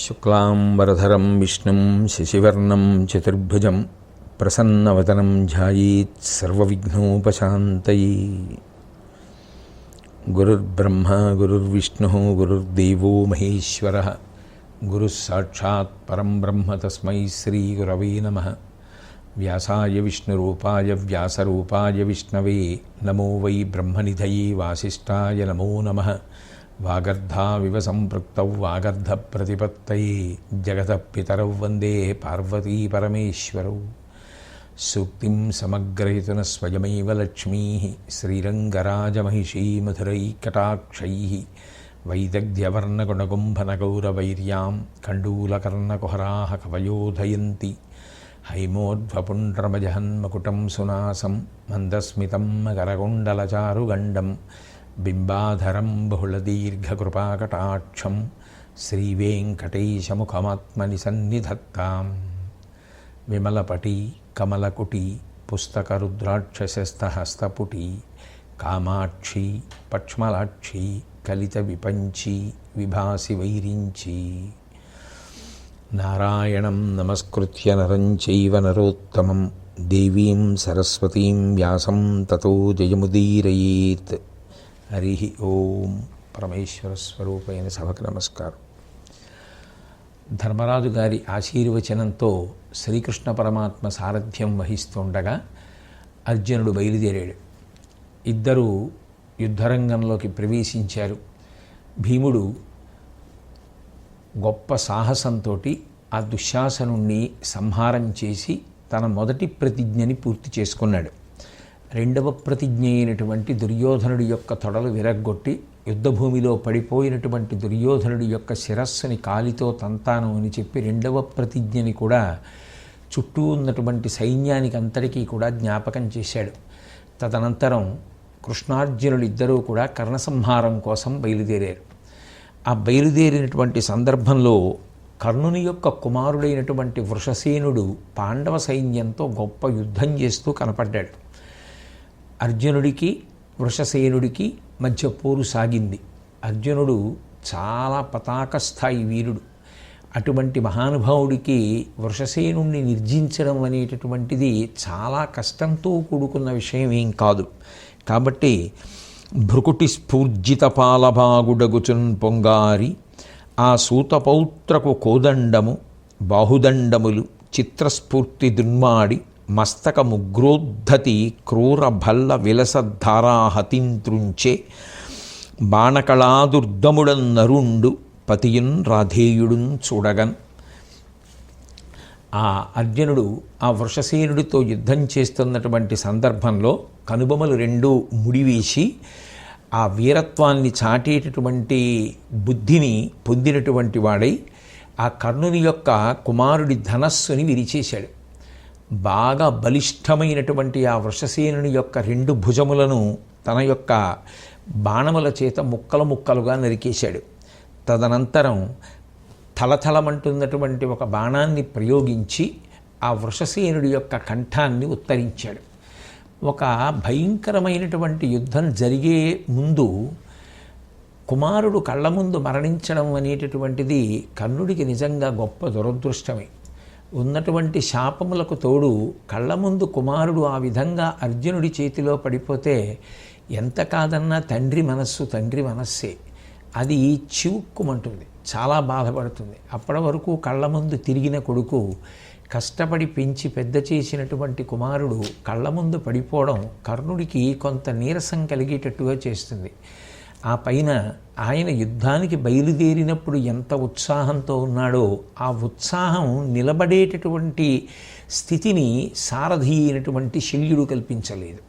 శుక్లాంబరధరం విష్ణుం శశివర్ణం చతుర్భుజం ప్రసన్నవదనం ధ్యాయేత్ సర్వవిఘ్నోపశాంతయే. గురుర్బ్రహ్మ గురుర్విష్ణు గురుర్దేవో మహేశ్వరః గురుః సాక్షాత్ పరం బ్రహ్మ తస్మై శ్రీగురవే నమః. వ్యాసాయ విష్ణురూపాయ వ్యాసరూపాయ విష్ణవే నమో వై బ్రహ్మనిధయే వాసిష్ఠాయ నమో నమః. వాగర్ధావివ సంపృక్తౌ వాగర్ధ ప్రతిపత్తయే జగతః పితరౌ వందే పార్వతీ పరమేశ్వరౌ. సూక్తిం సమగ్రయతున స్వయమైవ లక్ష్మీః శ్రీరంగరాజమహిషీ మధురైకటాక్షైః వైదగ్ధ్యవర్ణగుణగుంభనగౌరవైర్యాం కండూలకర్ణకుహరాः కవయోధయంతి. హైమోర్ధ్వపుండ్రమజహన్మకుటం సునాసం మందస్మితం మకరకుండలచారుగండం బింబాధరం బహుళదీర్ఘకృపాకటాక్షం శ్రీవేంకటేశముఖమాత్మని సన్నిధత్తాం. విమలపటి కమలకుటి పుస్తకరుద్రాక్షశస్తహస్తపుటి కామాక్షి పక్ష్మలాక్షి కలిత విపంచి విభాసి వైరించి. నారాయణం నమస్కృత్య నరం చైవ నరోత్తమం దేవీం సరస్వతీం వ్యాసం తతో జయముదీరయేత్. హరి ఓం. పరమేశ్వర స్వరూపైన సభకు నమస్కారం. ధర్మరాజు గారి ఆశీర్వచనంతో శ్రీకృష్ణ పరమాత్మ సారథ్యం వహిస్తుండగా అర్జునుడు బయలుదేరాడు. ఇద్దరూ యుద్ధరంగంలోకి ప్రవేశించారు. భీముడు గొప్ప సాహసంతో ఆ దుశ్శాసనుణ్ణి సంహారం చేసి తన మొదటి ప్రతిజ్ఞని పూర్తి చేసుకున్నాడు. రెండవ ప్రతిజ్ఞ అయినటువంటి దుర్యోధనుడి యొక్క తొడలు విరగ్గొట్టి యుద్ధభూమిలో పడిపోయినటువంటి దుర్యోధనుడి యొక్క శిరస్సుని కాలితో తంతాను అని చెప్పి రెండవ ప్రతిజ్ఞని కూడా చుట్టూ ఉన్నటువంటి సైన్యానికి అంతటికీ కూడా జ్ఞాపకం చేశాడు. తదనంతరం కృష్ణార్జునులు ఇద్దరూ కూడా కర్ణసంహారం కోసం బయలుదేరారు. ఆ బయలుదేరినటువంటి సందర్భంలో కర్ణుని యొక్క కుమారుడైనటువంటి వృషసేనుడు పాండవ సైన్యంతో గొప్ప యుద్ధం చేస్తూ కనపడ్డాడు. అర్జునుడికి వృషసేనుడికి మధ్య పోరు సాగింది. అర్జునుడు చాలా పతాక స్థాయి వీరుడు. అటువంటి మహానుభావుడికి వృషసేనుణ్ణి నిర్జించడం అనేటటువంటిది చాలా కష్టంతో కూడుకున్న విషయం ఏం కాదు. కాబట్టి భృకుటి స్ఫూర్జిత పాలభాగుడగుచున్ పొంగారి ఆ సూతపౌత్రకు కోదండము బాహుదండములు చిత్రస్ఫూర్తి దున్మాడి మస్తక ముగ్రోద్ధతి క్రూర భల్ల విలసద్ధారాహతింత్రుంచే బాణకళాదుర్దముడన్ నరుండు పతియున్ రాధేయుడున్ చూడగన్. ఆ అర్జునుడు ఆ వృషసేనుడితో యుద్ధం చేస్తున్నటువంటి సందర్భంలో కనుబొమలు రెండూ ముడివేసి ఆ వీరత్వాన్ని చాటేటటువంటి బుద్ధిని పొందినటువంటి వాడై ఆ కర్ణుని యొక్క కుమారుడి ధనస్సుని విరిచేశాడు. బాగా బలిష్టమైనటువంటి ఆ వృషసేనుని యొక్క రెండు భుజములను తన యొక్క బాణముల చేత ముక్కలు ముక్కలుగా నరికేశాడు. తదనంతరం థలథలమంటున్నటువంటి ఒక బాణాన్ని ప్రయోగించి ఆ వృషసేనుడి యొక్క కంఠాన్ని ఉత్తరించాడు. ఒక భయంకరమైనటువంటి యుద్ధం జరిగే ముందు కుమారుడు కళ్ళ ముందు మరణించడం అనేటటువంటిది కర్ణుడికి నిజంగా గొప్ప దురదృష్టమే. ఉన్నటువంటి శాపములకు తోడు కళ్ళ ముందు కుమారుడు ఆ విధంగా అర్జునుడి చేతిలో పడిపోతే ఎంత కాదన్నా తండ్రి మనస్సే. అది చివుక్కుమంటుంది, చాలా బాధపడుతుంది. అప్పటి వరకు కళ్ళ ముందు తిరిగిన కొడుకు, కష్టపడి పెంచి పెద్ద చేసినటువంటి కుమారుడు కళ్ళ ముందు పడిపోవడం కర్ణుడికి కొంత నీరసం కలిగేటట్టుగా చేస్తుంది. ఆ పైన ఆయన యుద్ధానికి బయలుదేరినప్పుడు ఎంత ఉత్సాహంతో ఉన్నాడో ఆ ఉత్సాహం నిలబడేటటువంటి స్థితిని సారథి అయినటువంటి శల్యుడు కల్పించలేదు.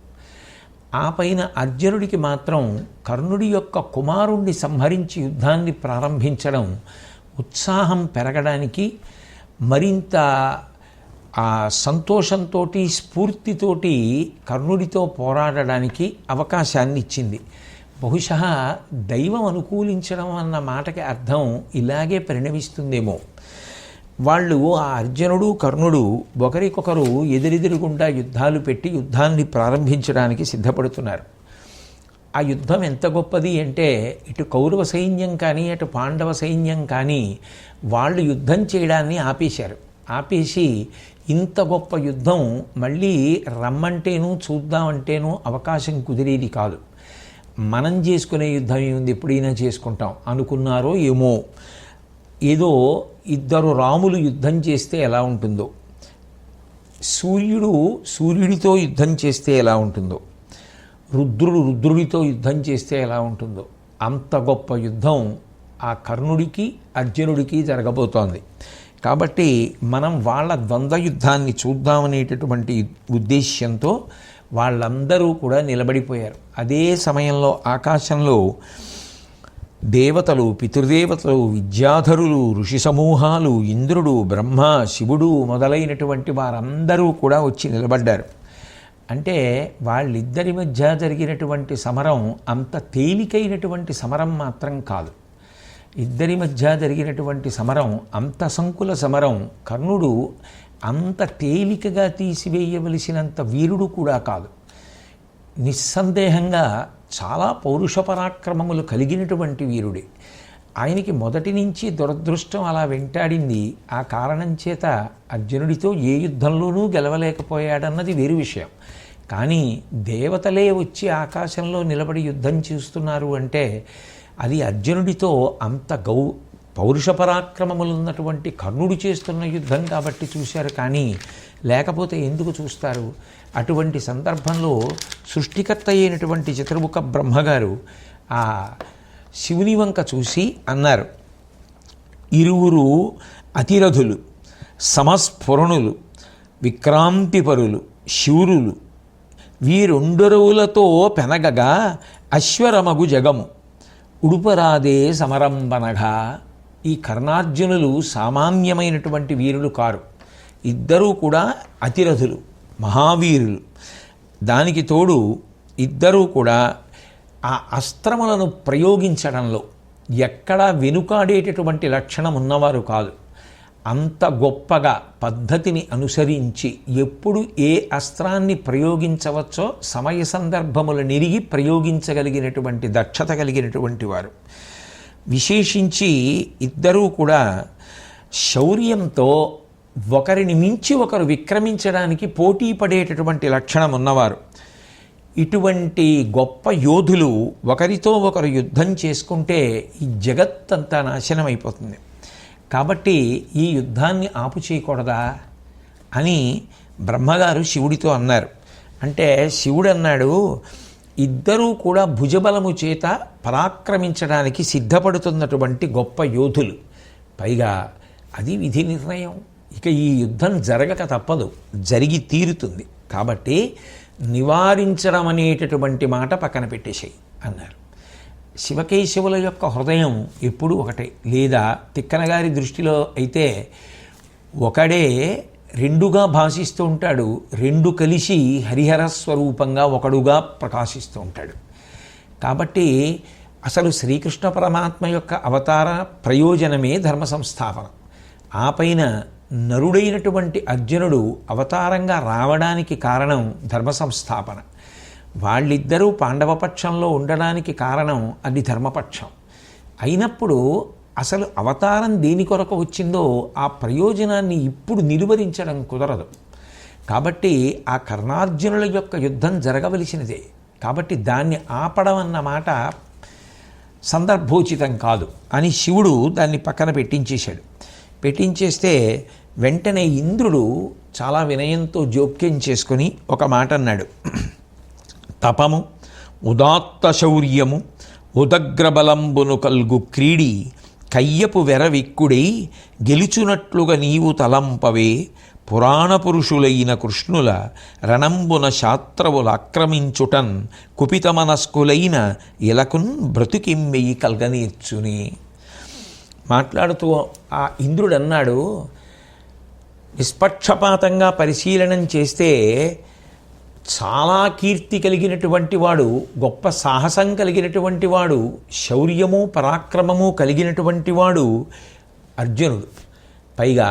ఆ పైన అర్జునుడికి మాత్రం కర్ణుడి యొక్క కుమారుణ్ణి సంహరించి యుద్ధాన్ని ప్రారంభించడం ఉత్సాహం పెరగడానికి, మరింత ఆ సంతోషంతో స్ఫూర్తితోటి కర్ణుడితో పోరాడడానికి అవకాశాన్ని ఇచ్చింది. బహుశా దైవం అనుకూలించడం అన్న మాటకి అర్థం ఇలాగే పరిణమిస్తుందేమో. వాళ్ళు ఆ అర్జునుడు కర్ణుడు ఒకరికొకరు ఎదురెదురుగుండా యుద్ధాలు పెట్టి యుద్ధాన్ని ప్రారంభించడానికి సిద్ధపడుతున్నారు. ఆ యుద్ధం ఎంత గొప్పది అంటే ఇటు కౌరవ సైన్యం కానీ అటు పాండవ సైన్యం కానీ వాళ్ళు యుద్ధం చేయడాన్ని ఆపేశారు. ఆపేసి ఇంత గొప్ప యుద్ధం మళ్ళీ రమ్మంటేనూ చూద్దామంటేనూ అవకాశం కుదిరేది కాదు. మనం చేసుకునే యుద్ధం ఏముంది, ఎప్పుడైనా చేసుకుంటాం అనుకున్నారో ఏమో. ఏదో ఇద్దరు రాములు యుద్ధం చేస్తే ఎలా ఉంటుందో, సూర్యుడితో యుద్ధం చేస్తే ఎలా ఉంటుందో, రుద్రుడితో యుద్ధం చేస్తే ఎలా ఉంటుందో, అంత గొప్ప యుద్ధం ఆ కర్ణుడికి అర్జునుడికి జరగబోతోంది. కాబట్టి మనం వాళ్ళ ద్వంద్వ యుద్ధాన్ని చూద్దామనేటటువంటి ఉద్దేశ్యంతో వాళ్ళందరూ కూడా నిలబడిపోయారు. అదే సమయంలో ఆకాశంలో దేవతలు, పితృదేవతలు, విద్యాధరులు, ఋషి సమూహాలు, ఇంద్రుడు, బ్రహ్మ, శివుడు మొదలైనటువంటి వారందరూ కూడా వచ్చి నిలబడ్డారు. అంటే వాళ్ళిద్దరి మధ్య జరిగినటువంటి సమరం అంత తేలికైనటువంటి సమరం మాత్రం కాదు. ఇద్దరి మధ్య జరిగినటువంటి సమరం అంత సంకుల సమరం. కర్ణుడు అంత తేలికగా తీసివేయవలసినంత వీరుడు కూడా కాదు. నిస్సందేహంగా చాలా పౌరుష పరాక్రమములు కలిగినటువంటి వీరుడే. ఆయనకి మొదటి నుంచి దురదృష్టం అలా వెంటాడింది. ఆ కారణం చేత అర్జునుడితో ఏ యుద్ధంలోనూ గెలవలేకపోయాడన్నది వేరు విషయం. కానీ దేవతలే వచ్చి ఆకాశంలో నిలబడి యుద్ధం చేస్తున్నారు అంటే అది అర్జునుడితో అంత పౌరుష పరాక్రమములు ఉన్నటువంటి కర్ణుడు చేస్తున్న యుద్ధం కాబట్టి చూశారు. కానీ లేకపోతే ఎందుకు చూస్తారు? అటువంటి సందర్భంలో సృష్టికర్త అయినటువంటి చతుర్ముఖ బ్రహ్మగారు ఆ శివుని వంక చూసి అన్నారు, ఇరువురు అతిరథులు, సమస్ఫురణులు, విక్రాంతిపరులు, శూరులు, వీరొండరువులతో పెనగగా అశ్వరమగు జగము ఉడుపరాదే సమరంబనగా. ఈ కర్ణార్జునులు సామాన్యమైనటువంటి వీరులు కారు. ఇద్దరూ కూడా అతిరథులు, మహావీరులు. దానికి తోడు ఇద్దరూ కూడా ఆ అస్త్రములను ప్రయోగించడంలో ఎక్కడా వెనుకాడేటటువంటి లక్షణం ఉన్నవారు కాదు. అంత గొప్పగా పద్ధతిని అనుసరించి ఎప్పుడు ఏ అస్త్రాన్ని ప్రయోగించవచ్చో సమయ సందర్భములు నెరిగి ప్రయోగించగలిగినటువంటి దక్షత కలిగినటువంటి వారు. విశేషించి ఇద్దరూ కూడా శౌర్యంతో ఒకరిని మించి ఒకరు విక్రమించడానికి పోటీ పడేటటువంటి లక్షణం ఉన్నవారు. ఇటువంటి గొప్ప యోధులు ఒకరితో ఒకరు యుద్ధం చేసుకుంటే ఈ జగత్తంతా నాశనం అయిపోతుంది. కాబట్టి ఈ యుద్ధాన్ని ఆపు చేయకూడదా అని బ్రహ్మగారు శివుడితో అన్నారు. అంటే శివుడు అన్నాడు, ఇద్దరూ కూడా భుజబలము చేత పరాక్రమించడానికి సిద్ధపడుతున్నటువంటి గొప్ప యోధులు. పైగా అది విధి నిర్ణయం. ఇక ఈ యుద్ధం జరగక తప్పదు, జరిగి తీరుతుంది. కాబట్టి నివారించడం అనేటటువంటి మాట పక్కన పెట్టేసేయి అన్నారు. శివకేశవుల యొక్క హృదయం ఎప్పుడూ ఒకటే. లేదా తిక్కనగారి దృష్టిలో అయితే ఒకడే రెండుగా భాషిస్తూ ఉంటాడు, రెండు కలిసి హరిహర స్వరూపంగా ఒకడుగా ప్రకాశిస్తూ ఉంటాడు. కాబట్టి అసలు శ్రీకృష్ణ పరమాత్మ యొక్క అవతార ప్రయోజనమే ధర్మ సంస్థాపన. ఆ పైన నరుడైనటువంటి అర్జునుడు అవతారంగా రావడానికి కారణం ధర్మ సంస్థాపన. వాళ్ళిద్దరూ పాండవపక్షంలో ఉండడానికి కారణం అది ధర్మపక్షం అయినప్పుడు అసలు అవతారం దేని కొరకు వచ్చిందో ఆ ప్రయోజనాన్ని ఇప్పుడు నిలువరించడం కుదరదు. కాబట్టి ఆ కర్ణార్జునుల యొక్క యుద్ధం జరగవలసినదే. కాబట్టి దాన్ని ఆపడం అన్న మాట సందర్భోచితం కాదు అని శివుడు దాన్ని పక్కన పెట్టించేశాడు. పెట్టించేస్తే వెంటనే ఇంద్రుడు చాలా వినయంతో జోక్యం చేసుకొని ఒక మాట అన్నాడు, తపము ఉదాత్త శౌర్యము ఉదగ్రబలంబును కల్గు క్రీడి కయ్యపు వెరవిక్కుడై గెలుచునట్లుగా నీవు తలంపవే పురాణ పురుషులైన కృష్ణుల రణంబున శాస్త్రవులు ఆక్రమించుటన్ కుపిత మనస్కులైన ఇలకున్ బ్రతుకిమ్మెయి కల్గనేర్చుని. మాట్లాడుతూ ఆ ఇంద్రుడు అన్నాడు, నిష్పక్షపాతంగా పరిశీలనం చేస్తే చాలా కీర్తి కలిగినటువంటి వాడు, గొప్ప సాహసం కలిగినటువంటి వాడు, శౌర్యము పరాక్రమము కలిగినటువంటి వాడు అర్జునుడు. పైగా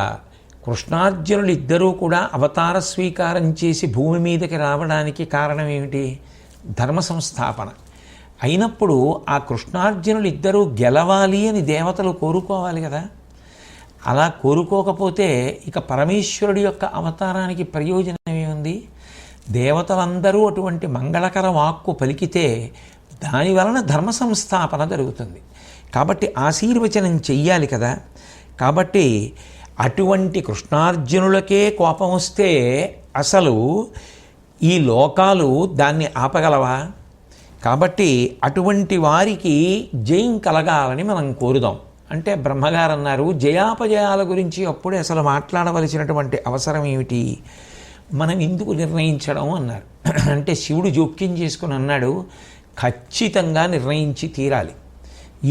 కృష్ణార్జునులు ఇద్దరూ కూడా అవతార స్వీకారం చేసి భూమి మీదకి రావడానికి కారణం ఏమిటి? ధర్మ సంస్థాపన. అయినప్పుడు ఆ కృష్ణార్జునులు ఇద్దరూ గెలవాలి అని దేవతలు కోరుకోవాలి కదా. అలా కోరుకోకపోతే ఇక పరమేశ్వరుడి యొక్క అవతారానికి ప్రయోజనం ఏముంది? దేవతలందరూ అటువంటి మంగళకర వాక్కు పలికితే దాని వలన ధర్మ సంస్థాపన జరుగుతుంది. కాబట్టి ఆశీర్వచనం చెయ్యాలి కదా. కాబట్టి అటువంటి కృష్ణార్జునులకే కోపం వస్తే అసలు ఈ లోకాలు దాన్ని ఆపగలవా? కాబట్టి అటువంటి వారికి జయం కలగాలని మనం కోరుదాం. అంటే బ్రహ్మగారు అన్నారు, జయాపజయాల గురించి అప్పుడే అసలు మాట్లాడవలసినటువంటి అవసరం ఏమిటి, మనం ఎందుకు నిర్ణయించడం అన్నారు. అంటే శివుడు జోక్యం చేసుకుని అన్నాడు, ఖచ్చితంగా నిర్ణయించి తీరాలి,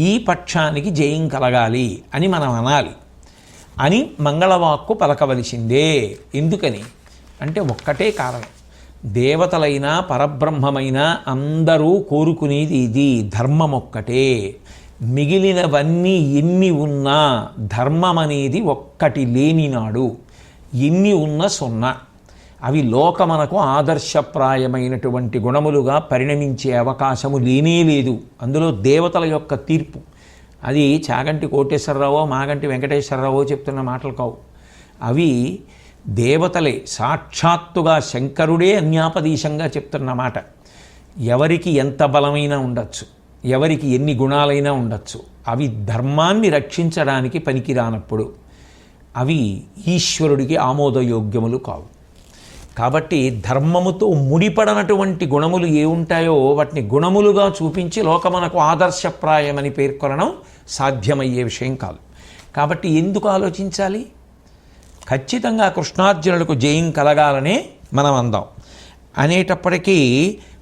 ఈ పక్షానికి జయం కలగాలి అని మనం అనాలి అని మంగళవాక్కు పలకవలసిందే. ఎందుకని అంటే ఒక్కటే కారణం, దేవతలైనా పరబ్రహ్మమైనా అందరూ కోరుకునేది ఇది, ధర్మం ఒక్కటే. మిగిలినవన్నీ ఎన్ని ఉన్నా ధర్మం అనేది ఒక్కటి లేనినాడు ఎన్ని ఉన్నా సున్నా. అవి లోకమనకు ఆదర్శప్రాయమైనటువంటి గుణములుగా పరిణమించే అవకాశము లేనే లేదు. అందులో దేవతల యొక్క తీర్పు అది చాగంటి కోటేశ్వరరావో మాగంటి వెంకటేశ్వరరావో చెప్తున్న మాటలు కావు. అవి దేవతలే సాక్షాత్తుగా శంకరుడే అన్యాపదీశంగా చెప్తున్న మాట. ఎవరికి ఎంత బలమైనా ఉండొచ్చు, ఎవరికి ఎన్ని గుణాలైనా ఉండొచ్చు, అవి ధర్మాన్ని రక్షించడానికి పనికిరానప్పుడు అవి ఈశ్వరుడికి ఆమోదయోగ్యములు కావు. కాబట్టి ధర్మముతో ముడిపడనటువంటి గుణములు ఏ ఉంటాయో వాటిని గుణములుగా చూపించి లోకమునకు ఆదర్శప్రాయమని పేర్కొనడం సాధ్యమయ్యే విషయం కాదు. కాబట్టి ఎందుకు ఆలోచించాలి? ఖచ్చితంగా కృష్ణార్జునులకు జయం కలగాలనే మనం అందాం. అనేటప్పటికీ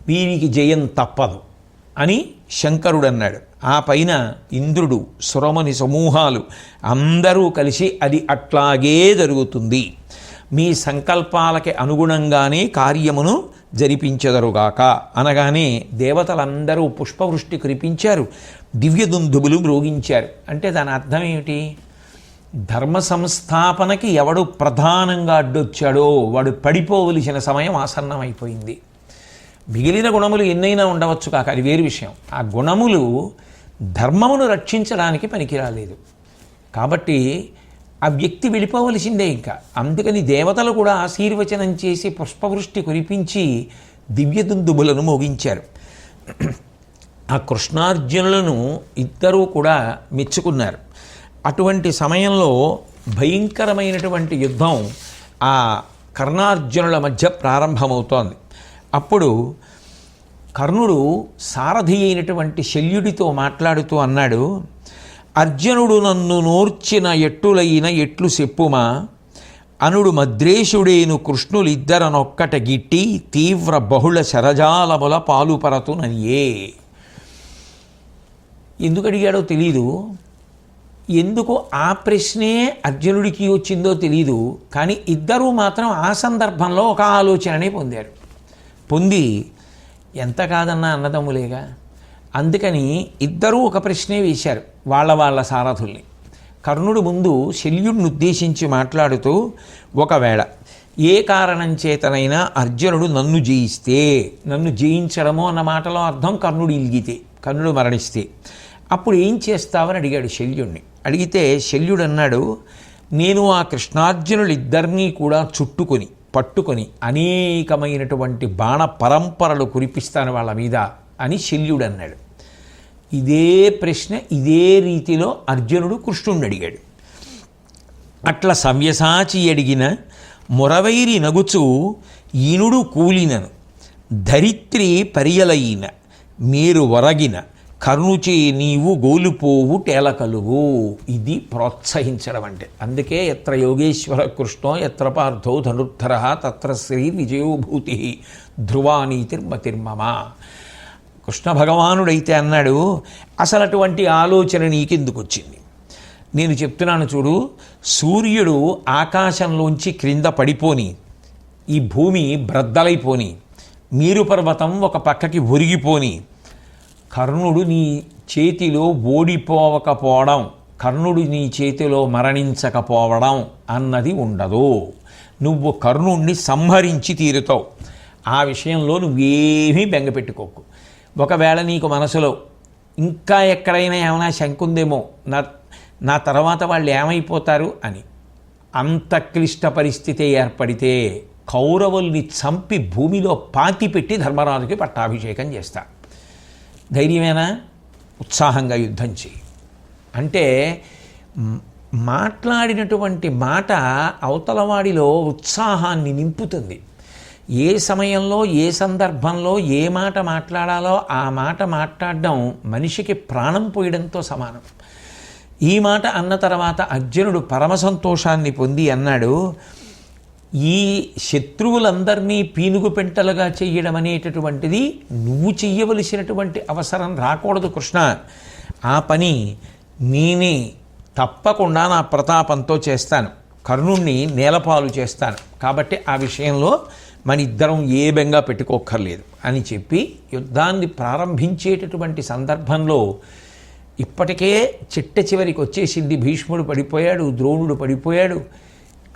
వీరికి జయం తప్పదు అని శంకరుడు అన్నాడు. ఆ పైన ఇంద్రుడు, సురమని సమూహాలు అందరూ కలిసి అది అట్లాగే జరుగుతుంది, మీ సంకల్పాలకి అనుగుణంగానే కార్యమును జరిపించెదరుగాక అనగానే దేవతలందరూ పుష్పవృష్టి కురిపించారు, దివ్యదుందుబులు మ్రోగించారు. అంటే దాని అర్థం ఏమిటి? ధర్మ సంస్థాపనకి ఎవడు ప్రధానంగా అడ్డొచ్చాడో వాడు పడిపోవలసిన సమయం ఆసన్నమైపోయింది. మిగిలిన గుణములు ఎన్నైనా ఉండవచ్చు కాక అది వేరు విషయం. ఆ గుణములు ధర్మమును రక్షించడానికి పనికిరాలేదు. కాబట్టి ఆ వ్యక్తి వెళ్ళిపోవలసిందే ఇంకా. అందుకని దేవతలు కూడా ఆశీర్వచనం చేసి పుష్పవృష్టి కురిపించి దివ్యదుందుబులను మోగించారు. ఆ కృష్ణార్జునులను ఇద్దరూ కూడా మెచ్చుకున్నారు. అటువంటి సమయంలో భయంకరమైనటువంటి యుద్ధం ఆ కర్ణార్జునుల మధ్య ప్రారంభమవుతోంది. అప్పుడు కర్ణుడు సారథి అయినటువంటి శల్యుడితో మాట్లాడుతూ అన్నాడు, అర్జునుడు నన్ను నోర్చిన ఎట్టులైన ఎట్లు చెప్పుమా అనుడు మద్రేషుడేను కృష్ణులిద్దరనొక్కట గిట్టి తీవ్ర బహుళ శరజాలముల పాలుపరతుననియే. ఎందుకు అడిగాడో తెలీదు, ఎందుకు ఆ ప్రశ్నే అర్జునుడికి వచ్చిందో తెలీదు. కానీ ఇద్దరూ మాత్రం ఆ సందర్భంలో ఒక ఆలోచననే పొందారు. పొంది ఎంత కాదన్నా అన్నదమ్ములేగా, అందుకని ఇద్దరూ ఒక ప్రశ్నే వేశారు వాళ్ళ సారథుల్ని. కర్ణుడు ముందు శల్యుడిని ఉద్దేశించి మాట్లాడుతూ, ఒకవేళ ఏ కారణం చేతనైనా అర్జునుడు నన్ను జయిస్తే, నన్ను జయించడము అన్న మాటలో అర్థం కర్ణుడు ఇల్గితే, కర్ణుడు మరణిస్తే అప్పుడు ఏం చేస్తావని అడిగాడు శల్యుడిని. అడిగితే శల్యుడు అన్నాడు, నేను ఆ కృష్ణార్జునులిద్దరినీ కూడా చుట్టుకొని పట్టుకొని అనేకమైనటువంటి బాణ పరంపరలు కురిపిస్తాను వాళ్ళ మీద అని శల్యుడు అన్నాడు. ఇదే ప్రశ్న ఇదే రీతిలో అర్జునుడు కృష్ణుడిని అడిగాడు. అట్లా సవ్యసాచి అడిగిన మురవైరి నగుచు ఈనుడు కూలినను ధరిత్రి పరియలయిన మీరు వరగిన కర్ణుచే నీవు గోలుపోవు టేలకలువు. ఇది ప్రోత్సహించడం అంటే. అందుకే ఎత్ర యోగేశ్వర కృష్ణో ఎత్ర పార్థో ధనుర్ధర తత్ర శ్రీ విజయోభూతి ధ్రువానీతిర్మతిర్మమ. కృష్ణ భగవానుడైతే అన్నాడు, అసలు అటువంటి ఆలోచన నీకెందుకు వచ్చింది? నేను చెప్తున్నాను చూడు, సూర్యుడు ఆకాశంలోంచి క్రింద పడిపోని, ఈ భూమి బ్రద్దలైపోని, మీరు పర్వతం ఒక పక్కకి ఒరిగిపోని, కర్ణుడు నీ చేతిలో ఓడిపోవకపోవడం, కర్ణుడు నీ చేతిలో మరణించకపోవడం అన్నది ఉండదు. నువ్వు కర్ణుణ్ణి సంహరించి తీరుతావు. ఆ విషయంలో నువ్వేమీ బెంగపెట్టుకోకు. ఒకవేళ నీకు మనసులో ఇంకా ఎక్కడైనా ఏమైనా శంక ఉందేమో, నా తర్వాత వాళ్ళు ఏమైపోతారు అని, అంత క్లిష్ట పరిస్థితి ఏర్పడితే కౌరవుల్ని చంపి భూమిలో పాతిపెట్టి ధర్మరాజుకి పట్టాభిషేకం చేస్తా. ధైర్యమేనా? ఉత్సాహంగా యుద్ధం చేయి అంటే మాట్లాడినటువంటి మాట అవతలవాడిలో ఉత్సాహాన్ని నింపుతుంది. ఏ సమయంలో ఏ సందర్భంలో ఏ మాట మాట్లాడాలో ఆ మాట మాట్లాడడం మనిషికి ప్రాణం పోయడంతో సమానం. ఈ మాట అన్న తర్వాత అర్జునుడు పరమ సంతోషాన్ని పొంది అన్నాడు, ఈ శత్రువులందరినీ పీనుగు పెంటలుగా చెయ్యడం అనేటటువంటిది నువ్వు చెయ్యవలసినటువంటి అవసరం రాకూడదు కృష్ణ. ఆ పని నేనే తప్పకుండా నా ప్రతాపంతో చేస్తాను, కర్ణుణ్ణి నేలపాలు చేస్తాను. కాబట్టి ఆ విషయంలో మన ఇద్దరం ఏ బెంగా పెట్టుకోక్కర్లేదు అని చెప్పి యుద్ధాన్ని ప్రారంభించేటటువంటి సందర్భంలో ఇప్పటికే చిట్ట చివరికి వచ్చేసింది. భీష్ముడు పడిపోయాడు, ద్రోణుడు పడిపోయాడు,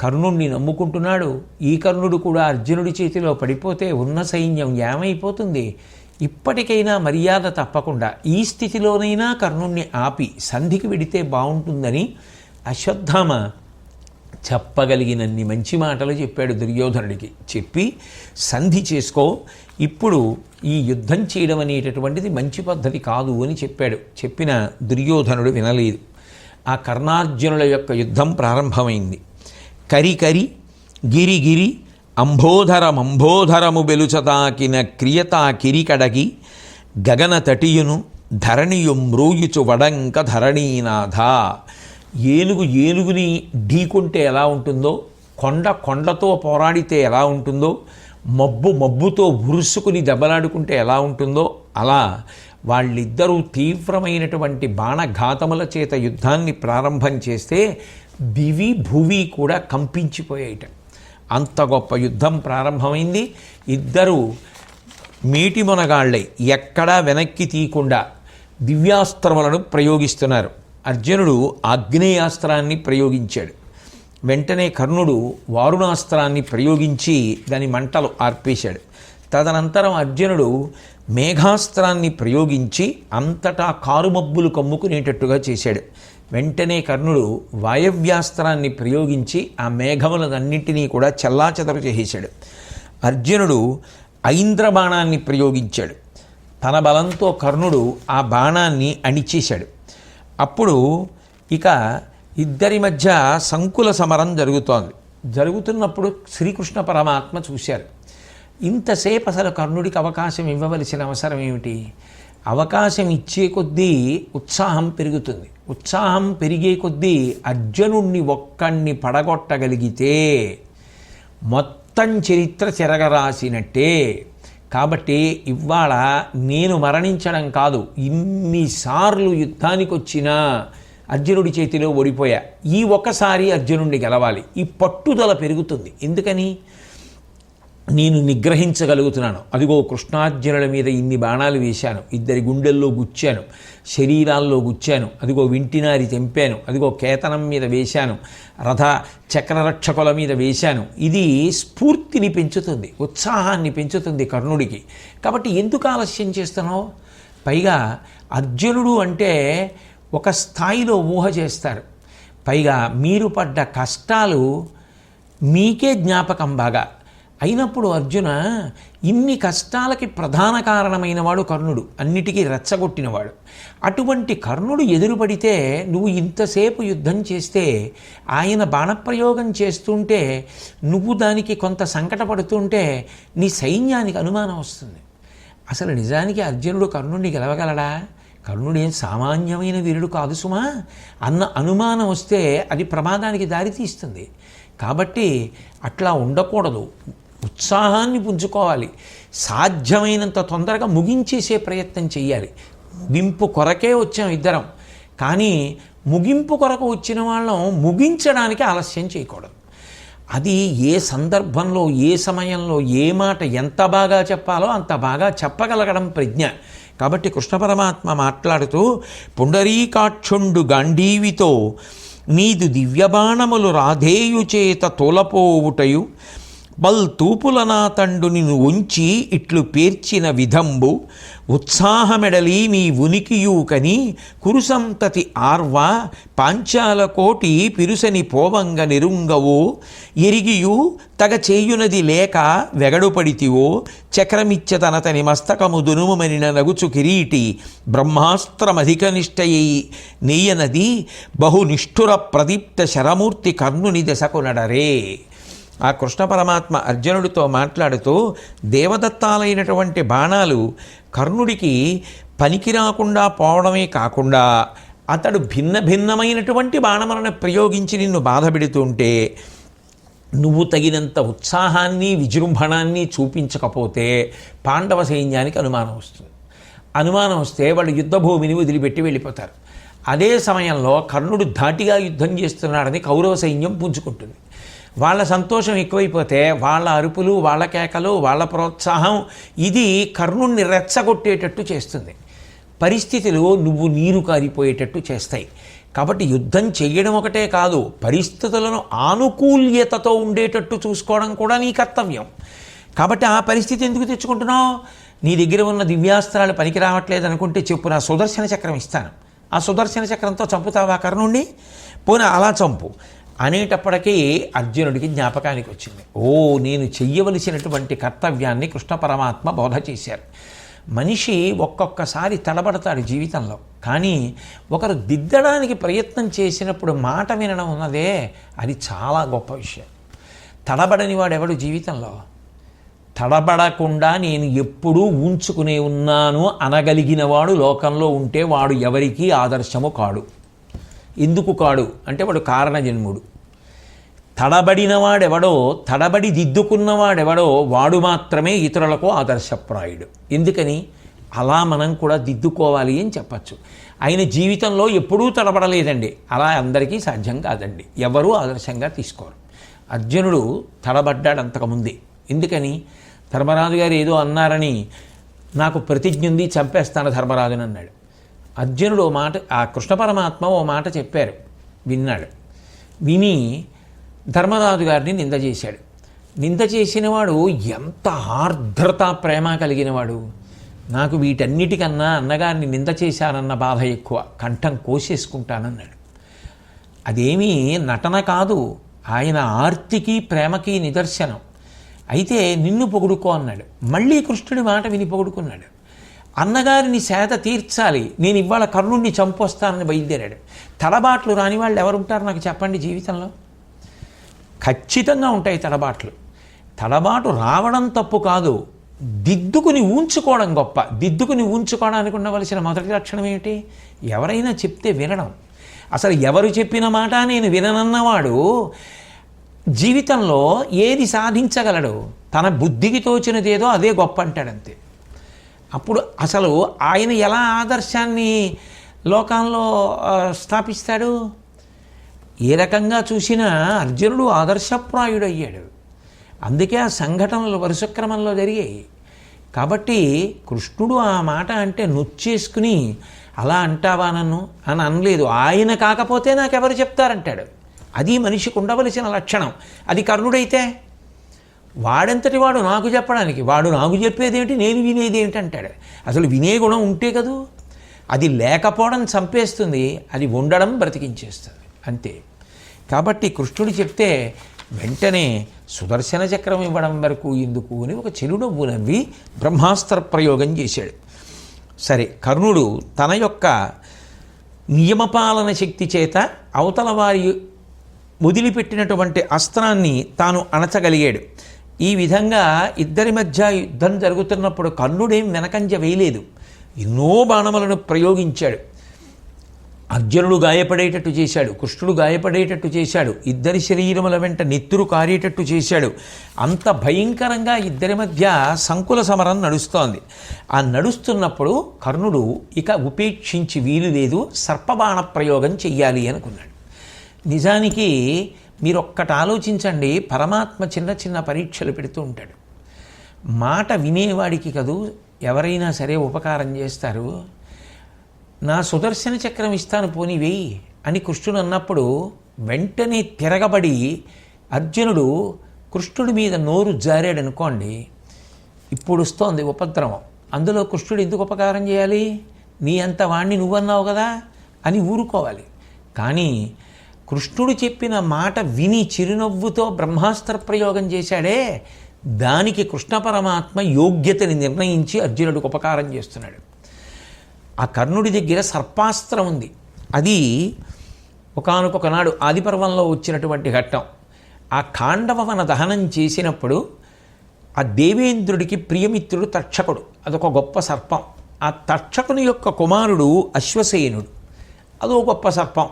కర్ణుణ్ణి నమ్ముకుంటున్నాడు. ఈ కర్ణుడు కూడా అర్జునుడి చేతిలో పడిపోతే ఉన్న సైన్యం ఏమైపోతుంది? ఇప్పటికైనా మర్యాద తప్పకుండా ఈ స్థితిలోనైనా కర్ణుణ్ణి ఆపి సంధికి వెడితే బాగుంటుందని అశ్వత్థామ చెప్పగలిగినన్ని మంచి మాటలు చెప్పాడు దుర్యోధనుడికి. చెప్పి సంధి చేసుకో, ఇప్పుడు ఈ యుద్ధం చేయడం అనేటటువంటిది మంచి పద్ధతి కాదు అని చెప్పాడు. చెప్పిన దుర్యోధనుడు వినలేదు. ఆ కర్ణార్జునుల యొక్క యుద్ధం ప్రారంభమైంది. కరి గిరి గిరి అంబోధరము బెలుచతాకిన క్రియతా కిరికడగి గగన తటియును ధరణియు మ్రోయుచు వడంక ధరణీనాథ. ఏనుగుని ఢీకుంటే ఎలా ఉంటుందో, కొండతో పోరాడితే ఎలా ఉంటుందో, మబ్బుతో ఉరుసుకుని దెబ్బలాడుకుంటే ఎలా ఉంటుందో, అలా వాళ్ళిద్దరూ తీవ్రమైనటువంటి బాణఘాతముల చేత యుద్ధాన్ని ప్రారంభం చేస్తే దివి భువి కూడా కంపించిపోయేట. అంత గొప్ప యుద్ధం ప్రారంభమైంది. ఇద్దరూ మీటి మొనగాళ్ళై ఎక్కడా వెనక్కి తీయకుండా దివ్యాస్త్రములను ప్రయోగిస్తున్నారు. అర్జునుడు ఆగ్నేయాస్త్రాన్ని ప్రయోగించాడు. వెంటనే కర్ణుడు వారుణాస్త్రాన్ని ప్రయోగించి దాని మంటలు ఆర్పేశాడు. తదనంతరం అర్జునుడు మేఘాస్త్రాన్ని ప్రయోగించి అంతటా కారుమబ్బులు కమ్ముకునేటట్టుగా చేశాడు. వెంటనే కర్ణుడు వాయవ్యాస్త్రాన్ని ప్రయోగించి ఆ మేఘములన్నింటినీ కూడా చెల్లాచెదరు చేసేశాడు. అర్జునుడు ఐంద్రబాణాన్ని ప్రయోగించాడు. తన బలంతో కర్ణుడు ఆ బాణాన్ని అణిచేశాడు. అప్పుడు ఇక ఇద్దరి మధ్య సంకుల సమరం జరుగుతున్నప్పుడు శ్రీకృష్ణ పరమాత్మ చూశారు. ఇంతసేపు అసలు కర్ణుడికి అవకాశం ఇవ్వవలసిన అవసరం ఏమిటి? అవకాశం ఇచ్చే కొద్దీ ఉత్సాహం పెరుగుతుంది. ఉత్సాహం పెరిగే కొద్దీ అర్జునుణ్ణి ఒక్కడిని పడగొట్టగలిగితే మొత్తం చరిత్ర చెరగరాసినట్టే. కాబట్టి ఇవాళ నేను మరణించడం కాదు, ఇన్నిసార్లు యుద్ధానికి వచ్చినా అర్జునుడి చేతిలో ఓడిపోయా, ఈ ఒక్కసారి అర్జునుడిని గెలవాలి. ఈ పట్టుదల పెరుగుతుంది. ఎందుకని? నేను నిగ్రహించగలుగుతున్నాను. అదిగో కృష్ణార్జునుల మీద ఇన్ని బాణాలు వేశాను, ఇద్దరి గుండెల్లో గుచ్చాను, శరీరాల్లో గుచ్చాను, అదిగో వింటినారి తెంపాను, అదిగో కేతనం మీద వేశాను, రథ చక్రరక్షకుల మీద వేశాను. ఇది స్ఫూర్తిని పెంచుతుంది, ఉత్సాహాన్ని పెంచుతుంది కర్ణుడికి. కాబట్టి ఎందుకు ఆలస్యం చేస్తున్నావు? పైగా అర్జునుడు అంటే ఒక స్థాయిలో ఊహ చేస్తారు. పైగా మీరు పడ్డ కష్టాలు మీకే జ్ఞాపకం బాగా అయినప్పుడు అర్జున, ఇన్ని కష్టాలకి ప్రధాన కారణమైన వాడు కర్ణుడు, అన్నిటికీ రెచ్చగొట్టినవాడు. అటువంటి కర్ణుడు ఎదురుపడితే నువ్వు ఇంతసేపు యుద్ధం చేస్తే, ఆయన బాణప్రయోగం చేస్తుంటే నువ్వు దానికి కొంత సంకటపడుతుంటే నీ సైన్యానికి అనుమానం వస్తుంది. అసలు నిజానికి అర్జునుడు కర్ణుడిని గెలవగలడా? కర్ణుడు ఏం సామాన్యమైన వీరుడు కాదు సుమా అన్న అనుమానం వస్తే అది ప్రమాదానికి దారితీస్తుంది. కాబట్టి అట్లా ఉండకూడదు. ఉత్సాహాన్ని పుంజుకోవాలి. సాధ్యమైనంత తొందరగా ముగించేసే ప్రయత్నం చేయాలి. ముగింపు కొరకే వచ్చాం ఇద్దరం, కానీ ముగింపు కొరకు వచ్చిన వాళ్ళం ముగించడానికి ఆలస్యం చేయకూడదు. అది ఏ సందర్భంలో ఏ సమయంలో ఏ మాట ఎంత బాగా చెప్పాలో అంత బాగా చెప్పగలగడం ప్రజ్ఞ. కాబట్టి కృష్ణ పరమాత్మ మాట్లాడుతూ, పుండరీకాక్షుండు గాంధీవితో నీదు దివ్యబాణములు రాధేయు చేత తోలపోవుటయు బల్ తూపుల నా తండుని ఉంచి ఇట్లు పేర్చిన విధంబు ఉత్సాహమెడలి మీ ఉనికియు కని కురుసంతతి ఆర్వ పాంచాల కోటి పిరుసని పోవంగ నిరుంగవో ఎరిగియు తగ చేయునది లేక వెగడుపడితివో చక్రమిచ్చ తనతని మస్తకము దునుమనిన నగుచు కిరీటి బ్రహ్మాస్త్రమధికనిష్టయై నెయ్యనది బహునిష్ఠుర ప్రదీప్త శరమూర్తి కర్ణుని దశకు నడరే. ఆ కృష్ణ పరమాత్మ అర్జునుడితో మాట్లాడుతూ దేవదత్తాలైనటువంటి బాణాలు కర్ణుడికి పనికి రాకుండా పోవడమే కాకుండా అతడు భిన్నమైనటువంటి బాణములను ప్రయోగించి నిన్ను బాధపెడుతుంటే నువ్వు తగినంత ఉత్సాహాన్ని విజృంభణాన్ని చూపించకపోతే పాండవ సైన్యానికి అనుమానం వస్తుంది. అనుమానం వస్తే వాళ్ళు యుద్ధభూమిని వదిలిపెట్టి వెళ్ళిపోతారు. అదే సమయంలో కర్ణుడు ధాటిగా యుద్ధం చేస్తున్నాడని కౌరవ సైన్యం పుంజుకుంటుంది. వాళ్ళ సంతోషం ఎక్కువైపోతే వాళ్ళ అరుపులు, వాళ్ళ కేకలు, వాళ్ళ ప్రోత్సాహం ఇది కర్ణుణ్ణి రెచ్చగొట్టేటట్టు చేస్తుంది. పరిస్థితులు నువ్వు నీరు కారిపోయేటట్టు చేస్తాయి. కాబట్టి యుద్ధం చెయ్యడం ఒకటే కాదు, పరిస్థితులను ఆనుకూల్యతతో ఉండేటట్టు చూసుకోవడం కూడా నీ కర్తవ్యం. కాబట్టి ఆ పరిస్థితి ఎందుకు తెచ్చుకుంటున్నావు? నీ దగ్గర ఉన్న దివ్యాస్త్రాలు పనికి రావట్లేదు అనుకుంటే చెప్పు, నా సుదర్శన చక్రం ఇస్తాను, ఆ సుదర్శన చక్రంతో చంపుతావా కర్ణుణ్ణి? పోనీ అలా చంపు అనేటప్పటికీ అర్జునుడికి జ్ఞాపకానికి వచ్చింది. ఓ, నేను చెయ్యవలసినటువంటి కర్తవ్యాన్ని కృష్ణ పరమాత్మ బోధ చేశారు. మనిషి ఒక్కొక్కసారి తడబడతాడు జీవితంలో, కానీ ఒకరు దిద్దడానికి ప్రయత్నం చేసినప్పుడు మాట వినడం ఉన్నదే, అది చాలా గొప్ప విషయం. తడబడని వాడెవడు జీవితంలో? తడబడకుండా నేను ఎప్పుడూ ఉంచుకునే ఉన్నాను అనగలిగిన వాడు లోకంలో ఉంటే వాడు ఎవరికీ ఆదర్శము కాడు. ఎందుకు కాడు అంటే వాడు కారణజన్ముడు. తడబడినవాడెవడో, తడబడి దిద్దుకున్నవాడెవడో వాడు మాత్రమే ఇతరులకు ఆదర్శప్రాయుడు. ఎందుకని? అలా మనం కూడా దిద్దుకోవాలి అని చెప్పచ్చు. ఆయన జీవితంలో ఎప్పుడూ తడబడలేదండి, అలా అందరికీ సాధ్యం కాదండి, ఎవరూ ఆదర్శంగా తీసుకోరు. అర్జునుడు తడబడ్డాడు అంతకుముందే. ఎందుకని? ధర్మరాజు గారు ఏదో అన్నారని నాకు ప్రతిజ్ఞ ఉంది, చంపేస్తాను ధర్మరాజుని అన్నాడు. అర్జునుడు ఓ మాట, ఆ కృష్ణ పరమాత్మ ఓ మాట చెప్పారు, విన్నాడు. విని ధర్మరాజు గారిని నింద చేశాడు. నింద చేసినవాడు ఎంత ఆర్ద్రత ప్రేమ కలిగినవాడు. నాకు వీటన్నిటికన్నా అన్నగారిని నింద చేశానన్న బాధ ఎక్కువ, కంఠం కోసేసుకుంటానన్నాడు. అదేమీ నటన కాదు, ఆయన ఆర్తికి ప్రేమకి నిదర్శనం. అయితే నిన్ను పొగుడుకో అన్నాడు. మళ్ళీ కృష్ణుడి మాట విని పొగుడుకున్నాడు. అన్నగారిని సేద తీర్చాలి, నేను ఇవాళ కర్ణుడిని చంపొస్తానని బయలుదేరాడు. తడబాట్లు రాని వాళ్ళు ఎవరుంటారు నాకు చెప్పండి జీవితంలో? ఖచ్చితంగా ఉంటాయి తడబాట్లు. తడబాటు రావడం తప్పు కాదు, దిద్దుకుని ఉంచుకోవడం గొప్ప. దిద్దుకుని ఉంచుకోవడానికి ఉండవలసిన మొదటి లక్షణం ఏమిటి? ఎవరైనా చెప్తే వినడం. అసలు ఎవరు చెప్పిన మాట నేను విననన్నవాడు జీవితంలో ఏది సాధించగలడు? తన బుద్ధికి తోచినదేదో అదే గొప్ప అంటాడంతే. అప్పుడు అసలు ఆయన ఎలా ఆదర్శాన్ని లోకంలో స్థాపిస్తాడు? ఏ రకంగా చూసినా అర్జునుడు ఆదర్శప్రాయుడయ్యాడు. అందుకే ఆ సంఘటనలు వరుసక్రమంలో జరిగాయి. కాబట్టి కృష్ణుడు ఆ మాట అంటే నొచ్చేసుకుని అలా అంటావా నన్ను అని అనలేదు. ఆయన కాకపోతే నాకెవరు చెప్తారంటాడు. అది మనిషికి ఉండవలసిన లక్షణం. అది కర్ణుడైతే వాడంతటి వాడు నాకు చెప్పడానికి, వాడు నాకు చెప్పేదేమిటి, నేను వినేది ఏమిటి అంటాడు. అసలు వినే గుణం ఉంటే కదూ, అది లేకపోవడం చంపేస్తుంది, అది ఉండడం బ్రతికించేస్తుంది అంతే. కాబట్టి కృష్ణుడు చెప్తే వెంటనే సుదర్శన చక్రం ఇవ్వడం వరకు ఎందుకు అని ఒక చెలునవ్వు నవ్వి బ్రహ్మాస్త్ర ప్రయోగం చేశాడు. సరే, కర్ణుడు తన యొక్క నియమపాలన శక్తి చేత అవతల వారి వదిలిపెట్టినటువంటి అస్త్రాన్ని తాను అణచగలిగాడు. ఈ విధంగా ఇద్దరి మధ్య యుద్ధం జరుగుతున్నప్పుడు కర్ణుడేం వెనకంజ వేయలేదు, ఎన్నో బాణములను ప్రయోగించాడు. అర్జునుడు గాయపడేటట్టు చేశాడు, కృష్ణుడు గాయపడేటట్టు చేశాడు, ఇద్దరి శరీరముల వెంట నెత్తురు కారేటట్టు చేశాడు. అంత భయంకరంగా ఇద్దరి మధ్య సంకుల సమరం నడుస్తోంది. ఆ నడుస్తున్నప్పుడు కర్ణుడు ఇక ఉపేక్షించి వీలు లేదు, సర్పబాణ ప్రయోగం చెయ్యాలి అనుకున్నాడు. నిజానికి మీరు ఒక్కటి ఆలోచించండి, పరమాత్మ చిన్న చిన్న పరీక్షలు పెడుతూ ఉంటాడు. మాట వినేవాడికి కదూ ఎవరైనా సరే ఉపకారం చేస్తారు. నా సుదర్శన చక్రం ఇస్తాను పోనీ వేయి అని కృష్ణుడు అన్నప్పుడు వెంటనే తిరగబడి అర్జునుడు కృష్ణుడి మీద నోరు జారాడు అనుకోండి, ఇప్పుడు వస్తోంది ఉపద్రవం, అందులో కృష్ణుడు ఎందుకు ఉపకారం చేయాలి, నీ అంత వాణ్ణి నువ్వన్నావు కదా అని ఊరుకోవాలి. కానీ కృష్ణుడు చెప్పిన మాట విని చిరునవ్వుతో బ్రహ్మాస్త్ర ప్రయోగం చేశాడే, దానికి కృష్ణ పరమాత్మ యోగ్యతని నిర్ణయించి అర్జునుడికి ఉపకారం చేస్తున్నాడు. ఆ కర్ణుడి దగ్గర సర్పాస్త్రం ఉంది. అది ఒకానొకనాడు ఆదిపర్వంలో వచ్చినటువంటి ఘట్టం. ఆ ఖాండవవన దహనం చేసినప్పుడు ఆ దేవేంద్రుడికి ప్రియమిత్రుడు తక్షకుడు, అదొక గొప్ప సర్పం. ఆ తక్షకుని యొక్క కుమారుడు అశ్వసేనుడు, అదో గొప్ప సర్పం.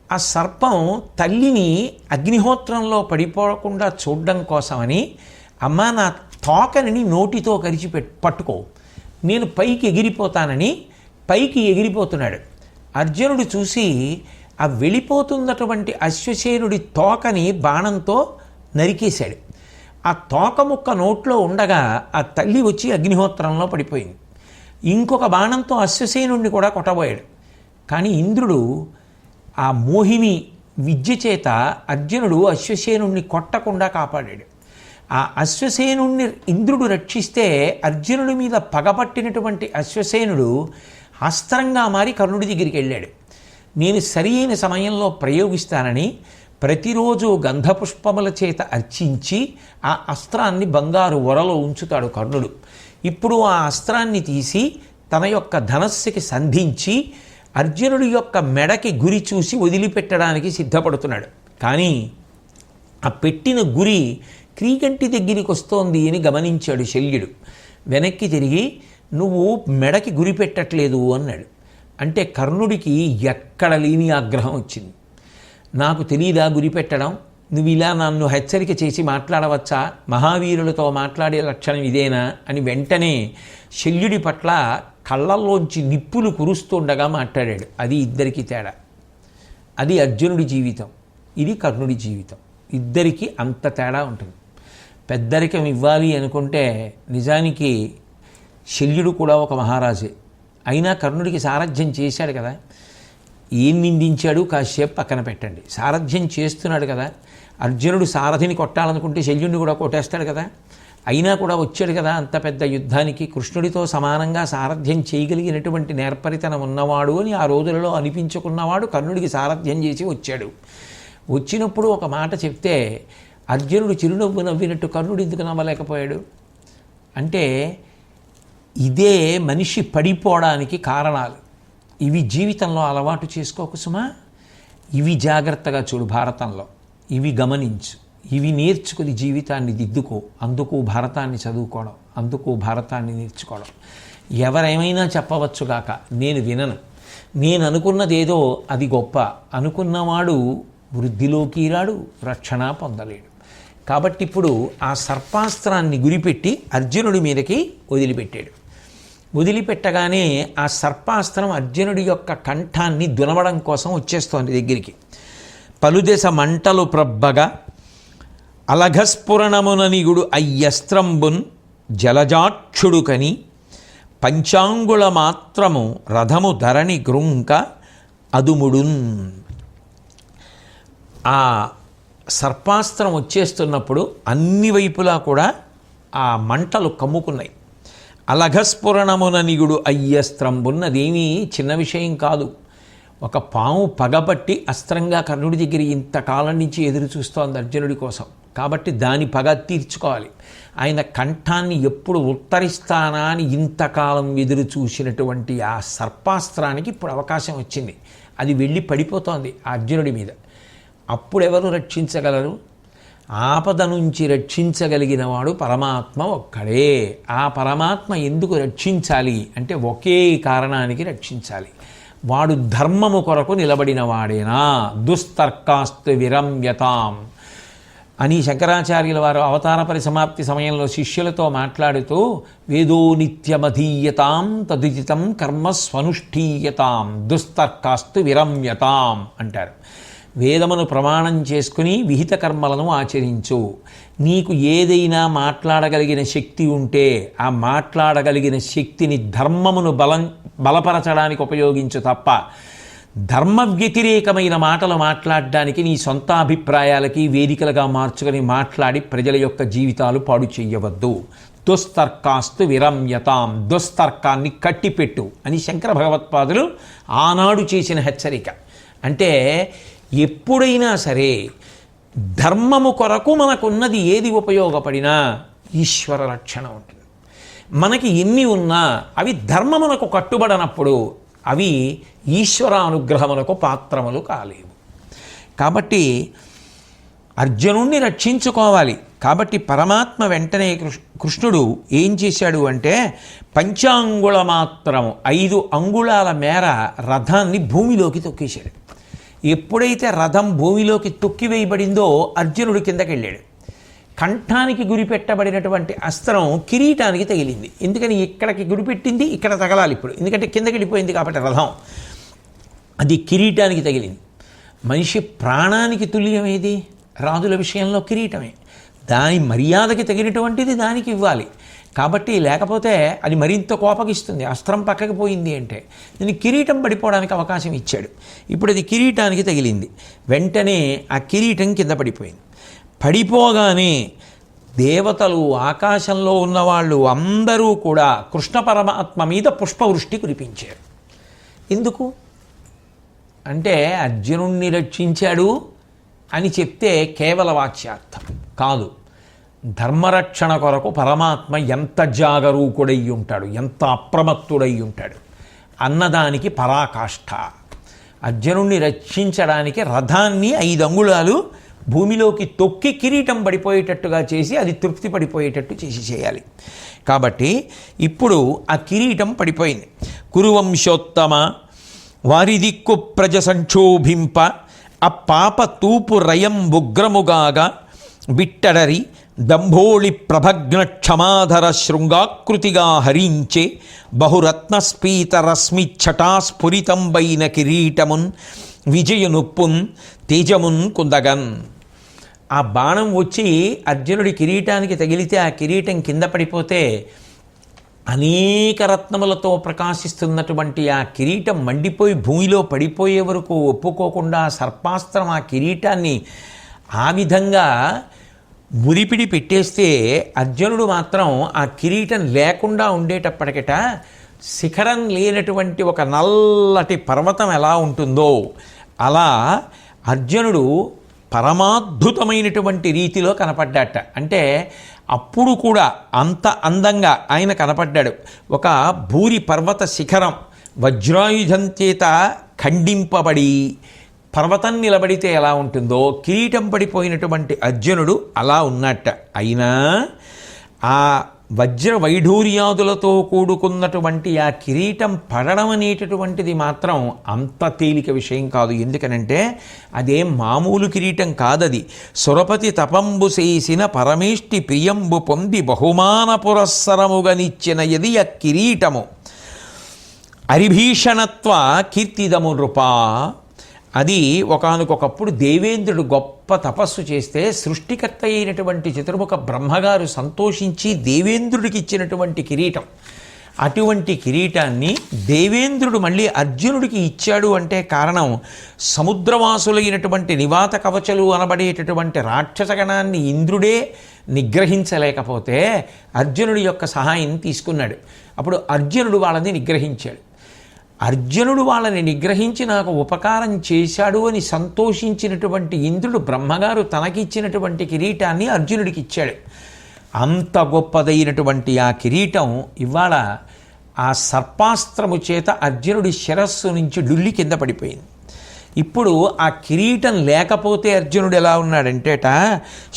ఆ సర్పం తల్లిని అగ్నిహోత్రంలో పడిపోకుండా చూడడం కోసమని, అమ్మ నా తోకని నోటితో కరిచి పట్టుకో, నేను పైకి ఎగిరిపోతానని పైకి ఎగిరిపోతున్నాడు. అర్జునుడు చూసి ఆ వెళ్ళిపోతున్నటువంటి అశ్వసేనుడి తోకని బాణంతో నరికేశాడు. ఆ తోక ముక్క నోట్లో ఉండగా ఆ తల్లి వచ్చి అగ్నిహోత్రంలో పడిపోయింది. ఇంకొక బాణంతో అశ్వసేనుడిని కూడా కొట్టబోయాడు. కానీ ఇంద్రుడు ఆ మోహిని విద్య చేత అర్జునుడు అశ్వసేనుడిని కొట్టకుండా కాపాడాడు. ఆ అశ్వసేనుడిని ఇంద్రుడు రక్షిస్తే అర్జునుడి మీద పగపట్టినటువంటి అశ్వసేనుడు అస్త్రంగా మారి కర్ణుడి దగ్గరికి వెళ్ళాడు. నేను సరి అయిన సమయంలో ప్రయోగిస్తానని ప్రతిరోజు గంధపుష్పముల చేత అర్చించి ఆ అస్త్రాన్ని బంగారు వరలో ఉంచుతాడు కర్ణుడు. ఇప్పుడు ఆ అస్త్రాన్ని తీసి తన యొక్క ధనస్సుకి సంధించి అర్జునుడి యొక్క మెడకి గురి చూసి వదిలిపెట్టడానికి సిద్ధపడుతున్నాడు. కానీ ఆ పెట్టిన గురి క్రీగంటి దగ్గరికి వస్తోంది అని గమనించాడు శల్యుడు. వెనక్కి తిరిగి నువ్వు మెడకి గురి పెట్టట్లేదు అన్నాడు. అంటే కర్ణుడికి ఎక్కడ లేని ఆగ్రహం వచ్చింది. నాకు తెలియదా గురి పెట్టడం, నువ్వు ఇలా నన్ను హెచ్చరిక చేసి మాట్లాడవచ్చా, మహావీరులతో మాట్లాడే లక్షణం ఇదేనా అని వెంటనే శల్యుడి పట్ల కళ్ళల్లోంచి నిప్పులు కురుస్తుండగా మాట్లాడాడు. అది ఇద్దరికి తేడా. అది అర్జునుడి జీవితం, ఇది కర్ణుడి జీవితం. ఇద్దరికి అంత తేడా ఉంటుంది. పెద్దరికం ఇవ్వాలి అనుకుంటే నిజానికి శల్యుడు కూడా ఒక మహారాజే, అయినా కర్ణుడికి సారథ్యం చేశాడు కదా. ఏం నిందించాడు కాసేపు పక్కన పెట్టండి, సారథ్యం చేస్తున్నాడు కదా. అర్జునుడు సారథిని కొట్టాలనుకుంటే శల్యుడిని కూడా కొట్టేస్తాడు కదా. అయినా కూడా వచ్చాడు కదా అంత పెద్ద యుద్ధానికి. కృష్ణుడితో సమానంగా సారథ్యం చేయగలిగినటువంటి నేర్పరితనం ఉన్నవాడు అని ఆ రోజులలో అనిపించుకున్నవాడు కర్ణుడికి సారథ్యం చేసి వచ్చాడు. వచ్చినప్పుడు ఒక మాట చెప్తే అర్జునుడు చిరునవ్వు నవ్వినట్టు కర్ణుడు ఎందుకు నవ్వలేకపోయాడు అంటే, ఇదే మనిషి పడిపోవడానికి కారణాలు. ఇవి జీవితంలో అలవాటు చేసుకోకు సుమా. ఇవి జాగ్రత్తగా చూడు, భారతంలో ఇవి గమనించు, ఇవి నేర్చుకుని జీవితాన్ని దిద్దుకో. అందుకు భారతాన్ని చదువుకోవడం, అందుకు భారతాన్ని నేర్చుకోవడం. ఎవరేమైనా చెప్పవచ్చుగాక, నేను వినను. నేను అనుకున్నదేదో అది గొప్ప అనుకున్నవాడు వృద్ధిలోకి రాడు, రక్షణ పొందలేడు. కాబట్టి ఇప్పుడు ఆ సర్పాస్త్రాన్ని గురిపెట్టి అర్జునుడి మీదకి వదిలిపెట్టాడు. వదిలిపెట్టగానే ఆ సర్పాస్త్రం అర్జునుడి యొక్క కంఠాన్ని దునవడం కోసం వచ్చేస్తోంది దగ్గరికి. పలుదెస మంటలు ప్రబ్బగా అలఘస్ఫురణముననిగుడు అయ్యస్త్రంబున్ జలజాక్షుడు కని పంచాంగుళ మాత్రము రథము ధరణి గృంక అదుముడున్. ఆ సర్పాస్త్రం వచ్చేస్తున్నప్పుడు అన్ని వైపులా కూడా ఆ మంటలు కమ్ముకున్నాయి. అలఘస్ఫురణముననిగుడు అయ్యస్త్రంబున్నదేమీ చిన్న విషయం కాదు. ఒక పాము పగబట్టి అస్త్రంగా కర్ణుడి దగ్గర ఇంతకాలం నుంచి ఎదురు చూస్తోంది అర్జునుడి కోసం. కాబట్టి దాని పగ తీర్చుకోవాలి. ఆయన కంఠాన్ని ఎప్పుడు ఉత్తరిస్తానా అని ఇంతకాలం ఎదురు చూసినటువంటి ఆ సర్పాస్త్రానికి ఇప్పుడు అవకాశం వచ్చింది. అది వెళ్ళి పడిపోతోంది ఆ అర్జునుడి మీద. అప్పుడెవరు రక్షించగలరు? ఆపద నుంచి రక్షించగలిగిన వాడు పరమాత్మ ఒక్కడే. ఆ పరమాత్మ ఎందుకు రక్షించాలి అంటే ఒకే కారణానికి రక్షించాలి. వాడు ధర్మము కొరకు నిలబడిన వాడేనా. దుస్తర్కాస్తు విరమ్యతాం అని శంకరాచార్యుల వారు అవతార పరిసమాప్తి సమయంలో శిష్యులతో మాట్లాడుతూ వేదో నిత్యమధీయతాం తదుచితం కర్మ స్వనుష్ఠీయతాం దుస్తర్కాస్తు విరమ్యతాం అంటారు. వేదమును ప్రమాణం చేసుకుని విహిత కర్మలను ఆచరించు. నీకు ఏదైనా మాట్లాడగలిగిన శక్తి ఉంటే ఆ మాట్లాడగలిగిన శక్తిని ధర్మమును బలపరచడానికి ఉపయోగించు తప్ప ధర్మ వ్యతిరేకమైన మాటలు మాట్లాడడానికి నీ సొంత అభిప్రాయాలకి వేదికలుగా మార్చుకొని మాట్లాడి ప్రజల యొక్క జీవితాలు పాడు చెయ్యవద్దు. దుస్తర్కాస్తు విరమ్యతాం, దుస్తర్కాన్ని కట్టిపెట్టు అని శంకర భగవత్పాదులు ఆనాడు చేసిన హెచ్చరిక. అంటే ఎప్పుడైనా సరే ధర్మము కొరకు మనకున్నది ఏది ఉపయోగపడినా ఈశ్వర రక్షణ ఉంటుంది. మనకి ఎన్ని ఉన్నా అవి ధర్మమునకు కట్టుబడనప్పుడు అవి ఈశ్వర అనుగ్రహమునకు పాత్రములు కాలేవు. కాబట్టి అర్జునుణ్ణి రక్షించుకోవాలి. కాబట్టి పరమాత్మ వెంటనే కృష్ణుడు ఏం చేశాడు అంటే పంచాంగుళ మాత్రము 5 అంగుళాల మేర రథాన్ని భూమిలోకి తొక్కేశాడు. ఎప్పుడైతే రథం భూమిలోకి తొక్కివేయబడిందో అర్జునుడు కిందకి వెళ్ళాడు. కంఠానికి గురిపెట్టబడినటువంటి అస్త్రం కిరీటానికి తగిలింది. ఎందుకని ఇక్కడికి గురిపెట్టింది ఇక్కడ తగలాలి ఇప్పుడు, ఎందుకంటే కిందకి వెళ్ళిపోయింది కాబట్టి రథం, అది కిరీటానికి తగిలింది. మనిషి ప్రాణానికి తుల్యమేది రాజుల విషయంలో కిరీటమే. దాని మర్యాదకి తగినటువంటిది దానికి ఇవ్వాలి. కాబట్టి లేకపోతే అది మరింత కోపగిస్తుంది. అస్త్రం పక్కకి పోయింది అంటే దీన్ని కిరీటం పడిపోవడానికి అవకాశం ఇచ్చాడు. ఇప్పుడు అది కిరీటానికి తగిలింది. వెంటనే ఆ కిరీటం కింద పడిపోయింది. పడిపోగానే దేవతలు, ఆకాశంలో ఉన్నవాళ్ళు అందరూ కూడా కృష్ణ పరమాత్మ మీద పుష్పవృష్టి కురిపించారు. ఎందుకు అంటే అర్జునుణ్ణి రక్షించాడు అని చెప్తే కేవల వాచ్యార్థం కాదు. ధర్మరక్షణ కొరకు పరమాత్మ ఎంత జాగరూకుడై ఉంటాడు, ఎంత అప్రమత్తుడై ఉంటాడు అన్నదానికి పరాకాష్ఠ. అర్జునుణ్ణి రక్షించడానికి రథాన్ని 5 అంగుళాలు భూమిలోకి తొక్కి కిరీటం పడిపోయేటట్టుగా చేసి అది తృప్తి పడిపోయేటట్టు చేయాలి. కాబట్టి ఇప్పుడు ఆ కిరీటం పడిపోయింది. కురువంశోత్తమ వారి దిక్కు ప్రజ సంక్షోభింప ఆ పాప తూపు రయం ఉగ్రముగాగా బిట్టడరి దంభోళి ప్రభగ్న క్షమాధర శృంగాకృతిగా హరించే బహురత్నస్ఫీత రశ్మి ఛటాస్ఫురితంబైన కిరీటమున్ విజయనుప్పున్ తేజమున్ కుందగన్. ఆ బాణం వచ్చి అర్జునుడి కిరీటానికి తగిలితే ఆ కిరీటం కింద పడిపోతే అనేక రత్నములతో ప్రకాశిస్తున్నటువంటి ఆ కిరీటం మండిపోయి భూమిలో పడిపోయే వరకు ఒప్పుకోకుండా సర్పాస్త్రం ఆ కిరీటాన్ని ఆ విధంగా మురిపిడి పెట్టేస్తే అర్జునుడు మాత్రం ఆ కిరీటం లేకుండా ఉండేటప్పటికట శిఖరం లేనటువంటి ఒక నల్లటి పర్వతం ఎలా ఉంటుందో అలా అర్జునుడు పరమాద్భుతమైనటువంటి రీతిలో కనపడ్డాట. అంటే అప్పుడు కూడా అంత అందంగా ఆయన కనపడ్డాడు. ఒక భూరి పర్వత శిఖరం వజ్రాయుధం చేత ఖండింపబడి పర్వతం నిలబడితే ఎలా ఉంటుందో కిరీటం పడిపోయినటువంటి అర్జునుడు అలా ఉన్నట్ట. అయినా ఆ వజ్ర వైఢూర్యాదులతో కూడుకున్నటువంటి ఆ కిరీటం పడడం అనేటటువంటిది మాత్రం అంత తేలిక విషయం కాదు. ఎందుకనంటే అదేం మామూలు కిరీటం కాదది. సురపతి తపంబు చేసిన పరమేష్టి ప్రియంబు పొంది బహుమాన పురస్సరముగనిచ్చిన యది ఆ కిరీటము అరిభీషణత్వ కీర్తిదము నృపా. అది ఒకానొకప్పుడు దేవేంద్రుడు గొప్ప తపస్సు చేస్తే సృష్టికర్త అయినటువంటి చతుర్ముఖ బ్రహ్మగారు సంతోషించి దేవేంద్రుడికి ఇచ్చినటువంటి కిరీటం. అటువంటి కిరీటాన్ని దేవేంద్రుడు మళ్ళీ అర్జునుడికి ఇచ్చాడు అంటే కారణం సముద్రవాసులైనటువంటి నివాత కవచలు అనబడేటటువంటి రాక్షసగణాన్ని ఇంద్రుడే నిగ్రహించలేకపోతే అర్జునుడి యొక్క సహాయం తీసుకున్నాడు. అప్పుడు అర్జునుడు వాళ్ళని నిగ్రహించాడు. అర్జునుడు వాళ్ళని నిగ్రహించి నాకు ఉపకారం చేశాడు అని సంతోషించినటువంటి ఇంద్రుడు బ్రహ్మగారు తనకిచ్చినటువంటి కిరీటాన్ని అర్జునుడికి ఇచ్చాడు. అంత గొప్పదైనటువంటి ఆ కిరీటం ఇవాళ ఆ సర్పాస్త్రము చేత అర్జునుడి శిరస్సు నుంచి డుల్లి కింద పడిపోయింది. ఇప్పుడు ఆ కిరీటం లేకపోతే అర్జునుడు ఎలా ఉన్నాడంటేట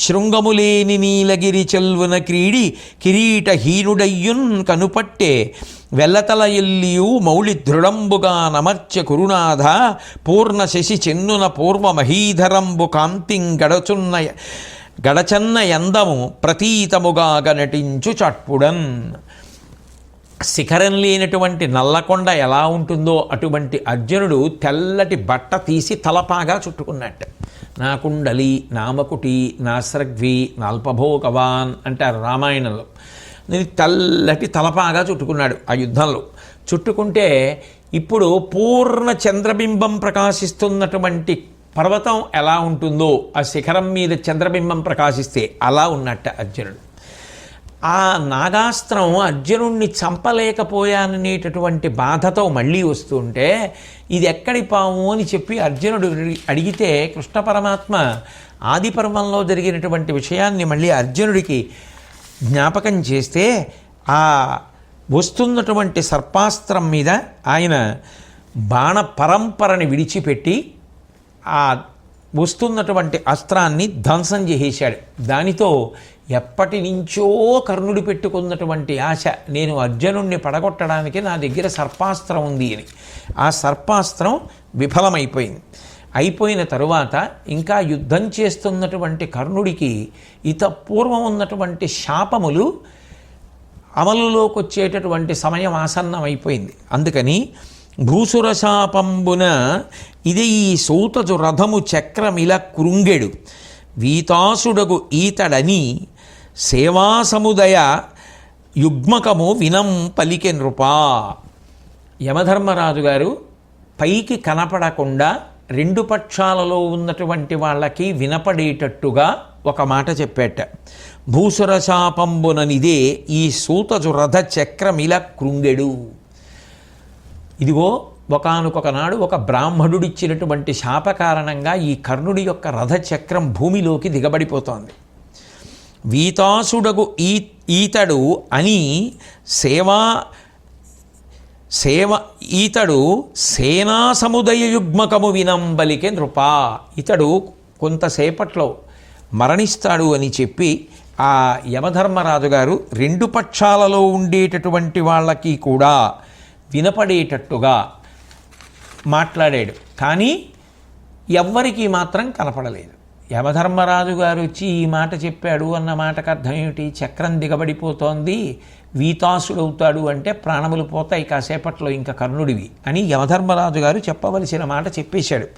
శృంగములేని నీలగిరి చెల్వున క్రీడి కిరీటహీనుడయ్యున్ కనుపట్టే వెల్లతల ఎల్లియు మౌళి దృఢంబుగా నమర్చె కురునాథ పూర్ణ శశి చెన్నున పూర్వ మహీధరంబు కాంతిం గడచన్న యందము ప్రతీతముగా నటించు చట్పుడన్. శిఖరం లేనటువంటి నల్లకొండ ఎలా ఉంటుందో అటువంటి అర్జునుడు తెల్లటి బట్ట తీసి తలపాగా చుట్టుకున్నట్టు. నా కుండలి నామకుటి నాస్రగ్వి నాల్పభోగవాన్ అంటారు రామాయణంలో. నేను తెల్లటి తలపాగా చుట్టుకున్నాడు ఆ యుద్ధంలో. చుట్టుకుంటే ఇప్పుడు పూర్ణ చంద్రబింబం ప్రకాశిస్తున్నటువంటి పర్వతం ఎలా ఉంటుందో ఆ శిఖరం మీద చంద్రబింబం ప్రకాశిస్తే అలా ఉన్నట్ట అర్జునుడు. ఆ నాగాస్త్రం అర్జునుణ్ణి చంపలేకపోయాననేటటువంటి బాధతో మళ్ళీ వస్తుంటే ఇది ఎక్కడి పాము అని చెప్పి అర్జునుడు అడిగితే కృష్ణ పరమాత్మ ఆది పర్వంలో జరిగినటువంటి విషయాన్ని మళ్ళీ అర్జునుడికి జ్ఞాపకం చేస్తే ఆ వస్తున్నటువంటి సర్పాస్త్రం మీద ఆయన బాణ పరంపరని విడిచిపెట్టి ఆ వస్తున్నటువంటి అస్త్రాన్ని ధ్వంసం చేసేశాడు. దానితో ఎప్పటి నుంచో కర్ణుడు పెట్టుకున్నటువంటి ఆశ, నేను అర్జునుణ్ణి పడగొట్టడానికి నా దగ్గర సర్పాస్త్రం ఉంది అని, ఆ సర్పాస్త్రం విఫలమైపోయింది. అయిపోయిన తరువాత ఇంకా యుద్ధం చేస్తున్నటువంటి కర్ణుడికి పూర్వం ఉన్నటువంటి శాపములు అమలులోకి వచ్చేటటువంటి సమయం ఆసన్నమైపోయింది. అందుకని భూసురశాపంబున ఇది ఈ సూతజు రథము చక్రమిల కృంగెడు వీతాసుడగు ఈతడని సేవాసముదయ యుగ్మకము వినం పలికె నృపా. యమధర్మరాజు గారు పైకి కనపడకుండా రెండు పక్షాలలో ఉన్నటువంటి వాళ్ళకి వినపడేటట్టుగా ఒక మాట చెప్పేట. భూసురశాపంబుననిదే ఈ సూతజు రథ చక్రమిల కృంగెడు. ఇదిగో ఒకానొక నాడు ఒక బ్రాహ్మణుడిచ్చినటువంటి శాప కారణంగా ఈ కర్ణుడి యొక్క రథచక్రం భూమిలోకి దిగబడిపోతోంది. వీతాసుడగు ఈతడు అని ఈతడు సేనా సముదయ యుగ్మకము వినంబలికే నృపా. ఇతడు కొంతసేపట్లో మరణిస్తాడు అని చెప్పి ఆ యమధర్మరాజు గారు రెండు పక్షాలలో ఉండేటటువంటి వాళ్ళకి కూడా వినపడేటట్టుగా మాట్లాడాడు. కానీ ఎవ్వరికీ మాత్రం కనపడలేదు. యమధర్మరాజు గారు వచ్చి ఈ మాట చెప్పాడు అన్న మాటకు అర్థం ఏమిటి? చక్రం దిగబడిపోతోంది, వీతాసుడవుతాడు అంటే ప్రాణములు పోతాయి కాసేపట్లో ఇంకా కర్ణుడివి అని యమధర్మరాజు గారు చెప్పవలసిన మాట చెప్పేశాడు.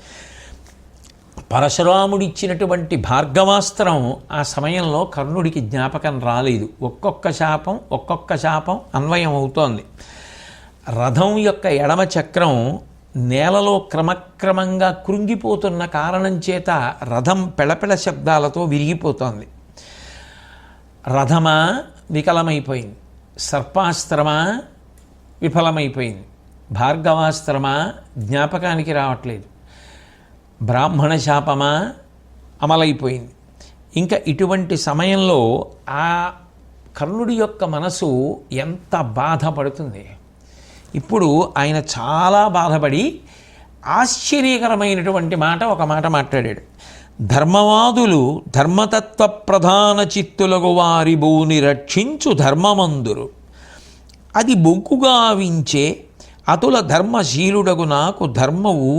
పరశురాముడిచ్చినటువంటి భార్గవాస్త్రం ఆ సమయంలో కర్ణుడికి జ్ఞాపకం రాలేదు. ఒక్కొక్క శాపం అన్వయం అవుతోంది. రథం యొక్క ఎడమ చక్రం నేలలో క్రమక్రమంగా కృంగిపోతున్న కారణం చేత రథం పెళపెళ శబ్దాలతో విరిగిపోతోంది. రథమా వికలమైపోయింది, సర్పాస్త్రమా విఫలమైపోయింది, భార్గవాస్త్రమా జ్ఞాపకానికి రావట్లేదు, బ్రాహ్మణ శాపమా అమలైపోయింది. ఇంకా ఇటువంటి సమయంలో ఆ కర్ణుడి యొక్క మనసు ఎంత బాధపడుతుంది. ఇప్పుడు ఆయన చాలా బాధపడి ఆశ్చర్యకరమైనటువంటి ఒక మాట మాట్లాడాడు. ధర్మవాదులు ధర్మతత్వ ప్రధాన చిత్తులకు వారి భూని రక్షించు ధర్మమందురు, అది బొగ్గుగా వించే అతుల ధర్మశీలుడగు నాకు ధర్మవు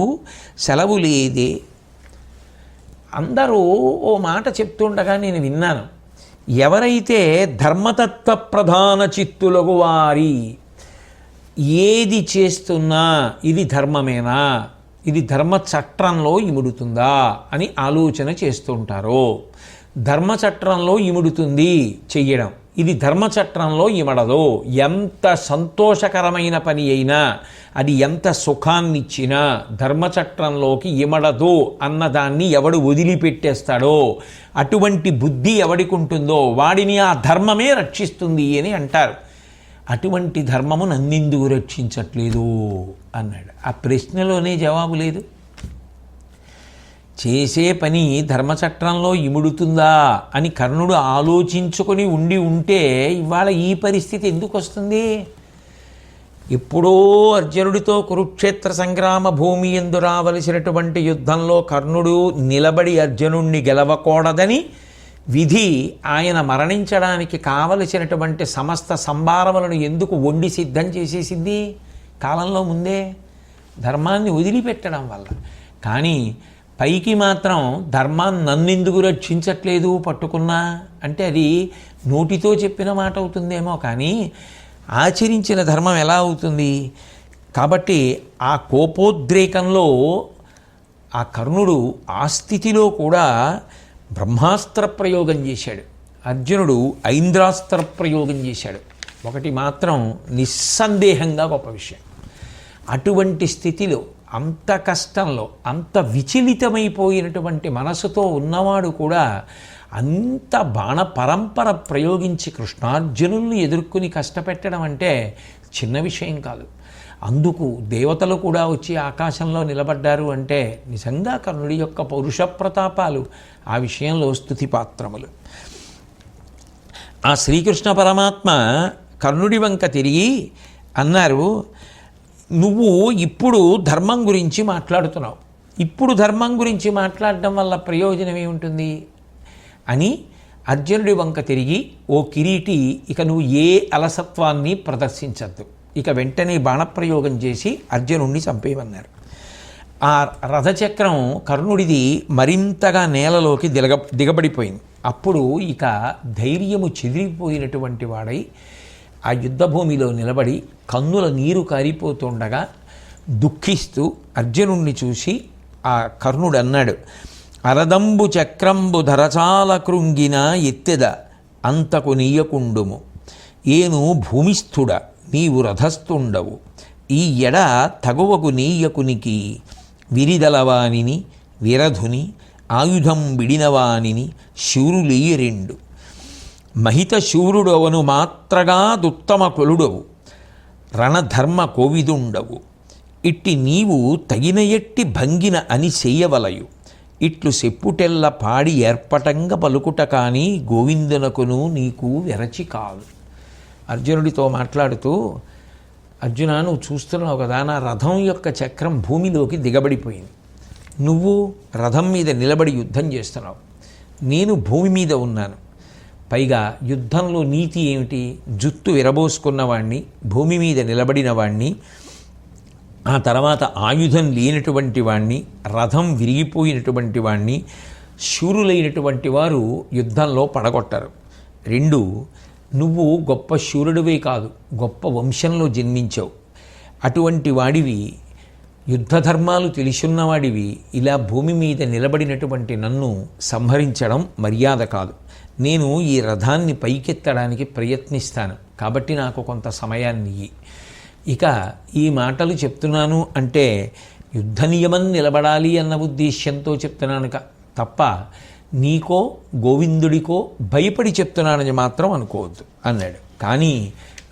సెలవు లేదే. అందరూ ఓ మాట చెప్తుండగా నేను విన్నాను. ఎవరైతే ధర్మతత్వ ప్రధాన చిత్తులకు వారి ఏది చేస్తున్నా ఇది ధర్మమేనా, ఇది ధర్మ చట్రంలో ఇముడుతుందా అని ఆలోచన చేస్తుంటారో, ధర్మచట్రంలో ఇముడుతుంది చెయ్యడం, ఇది ధర్మచట్రంలో ఇమడదో, ఎంత సంతోషకరమైన పని అయినా అది ఎంత సుఖాన్నిచ్చినా ధర్మచట్రంలోకి ఇమడదు అన్నదాన్ని ఎవడు వదిలిపెట్టేస్తాడో, అటువంటి బుద్ధి ఎవడికి ఉంటుందో వాడిని ఆ ధర్మమే రక్షిస్తుంది అని అంటారు. అటువంటి ధర్మము నన్నెందుకు రక్షించట్లేదు అన్నాడు. ఆ ప్రశ్నలోనే జవాబు లేదు. చేసే పని ధర్మచట్రంలో ఇముడుతుందా అని కర్ణుడు ఆలోచించుకొని ఉంటే ఇవాళ ఈ పరిస్థితి ఎందుకు వస్తుంది? ఎప్పుడో అర్జునుడితో కురుక్షేత్ర సంగ్రామ భూమి యందు రావలసినటువంటి యుద్ధంలో కర్ణుడు నిలబడి అర్జునుణ్ణి గెలవకూడదని విధి ఆయన మరణించడానికి కావలసినటువంటి సమస్త సంభారములను ఎందుకు వండి సిద్ధం చేసేసింది కాలంలో ముందే? ధర్మాన్ని వదిలిపెట్టడం వల్ల. కానీ పైకి మాత్రం ధర్మాన్ని నన్నెందుకు రక్షించట్లేదు పట్టుకున్నా అంటే అది నోటితో చెప్పిన మాట అవుతుందేమో, కానీ ఆచరించిన ధర్మం ఎలా అవుతుంది? కాబట్టి ఆ కోపోద్రేకంలో ఆ కర్ణుడు ఆ స్థితిలో కూడా బ్రహ్మాస్త్ర ప్రయోగం చేశాడు. అర్జునుడు ఐంద్రాస్త్ర ప్రయోగం చేశాడు. ఒకటి మాత్రం నిస్సందేహంగా గొప్ప విషయం, అటువంటి స్థితిలో, అంత కష్టంలో, అంత విచలితమైపోయినటువంటి మనసుతో ఉన్నవాడు కూడా అంత బాణ పరంపర ప్రయోగించి కృష్ణార్జునుల్ని ఎదుర్కొని కష్టపెట్టడం అంటే చిన్న విషయం కాదు. అందుకు దేవతలు కూడా వచ్చి ఆకాశంలో నిలబడ్డారు అంటే నిజంగా కర్ణుడి యొక్క పౌరుష ప్రతాపాలు ఆ విషయంలో స్తుతిపాత్రములు. ఆ శ్రీకృష్ణ పరమాత్మ కర్ణుడి వంక తిరిగి అన్నారు, నువ్వు ఇప్పుడు ధర్మం గురించి మాట్లాడుతున్నావు, ఇప్పుడు ధర్మం గురించి మాట్లాడడం వల్ల ప్రయోజనం ఏముంటుంది అని అర్జునుడి వంక తిరిగి, ఓ కిరీటి, ఇక నువ్వు ఏ అలసత్వాన్ని ప్రదర్శించద్దు, ఇక వెంటనే బాణప్రయోగం చేసి అర్జునుడిని చంపేయమన్నారు. ఆ రథచక్రం కర్ణుడిది మరింతగా నేలలోకి దిగబడిపోయింది. అప్పుడు ఇక ధైర్యము చెదిరిపోయినటువంటి వాడై ఆ యుద్ధభూమిలో నిలబడి కన్నుల నీరు కారిపోతుండగా దుఃఖిస్తూ అర్జునుణ్ణి చూసి ఆ కర్ణుడు అన్నాడు, అరదంబు చక్రంబు ధరచాల కృంగిన ఎత్తెద అంతకు నీయకుండుము, ఏను భూమిస్థుడ నీవు రథస్థుండవు, ఈ ఎడ తగువకు నీయకునికి విరిదలవానిని విరధుని ఆయుధం విడినవానిని శూరులేయరెండు, మహిత శూరుడవను మాత్రగా దుత్తమ కొలుడవు, రణధర్మ కోవిదుండవు, ఇట్టి నీవు తగిన ఎట్టి భంగిన అని చెయ్యవలయు, ఇట్లు సెప్పుటెల్ల పాడి ఏర్పటంగా పలుకుట కానీ గోవిందునకును నీకు వెరచి కాదు. అర్జునుడితో మాట్లాడుతూ, అర్జున, నువ్వు చూస్తున్నావు కదా, నా రథం యొక్క చక్రం భూమిలోకి దిగబడిపోయింది, నువ్వు రథం మీద నిలబడి యుద్ధం చేస్తున్నావు, నేను భూమి మీద ఉన్నాను. పైగా యుద్ధంలో నీతి ఏమిటి? జుత్తు విరబోసుకున్నవాణ్ణి, భూమి మీద నిలబడిన వాణ్ణి, ఆ తర్వాత ఆయుధం లేనటువంటి వాణ్ణి, రథం విరిగిపోయినటువంటి వాణ్ణి శూరులైనటువంటి వారు యుద్ధంలో పడగొట్టారు. రెండు, నువ్వు గొప్ప శూరుడివే కాదు, గొప్ప వంశంలో జన్మించావు. అటువంటి వాడివి, యుద్ధ ధర్మాలు తెలిసున్నవాడివి, ఇలా భూమి మీద నిలబడినటువంటి నన్ను సంహరించడం మర్యాద కాదు. నేను ఈ రథాన్ని పైకెత్తడానికి ప్రయత్నిస్తాను, కాబట్టి నాకు కొంత సమయాన్ని ఇయ్యి. ఇక ఈ మాటలు చెప్తున్నాను అంటే యుద్ధ నియమం నిలబడాలి అన్న ఉద్దేశ్యంతో చెప్తున్నాను తప్ప నీకో గోవిందుడికో భయపడి చెప్తున్నానని మాత్రం అనుకోవద్దు అన్నాడు. కానీ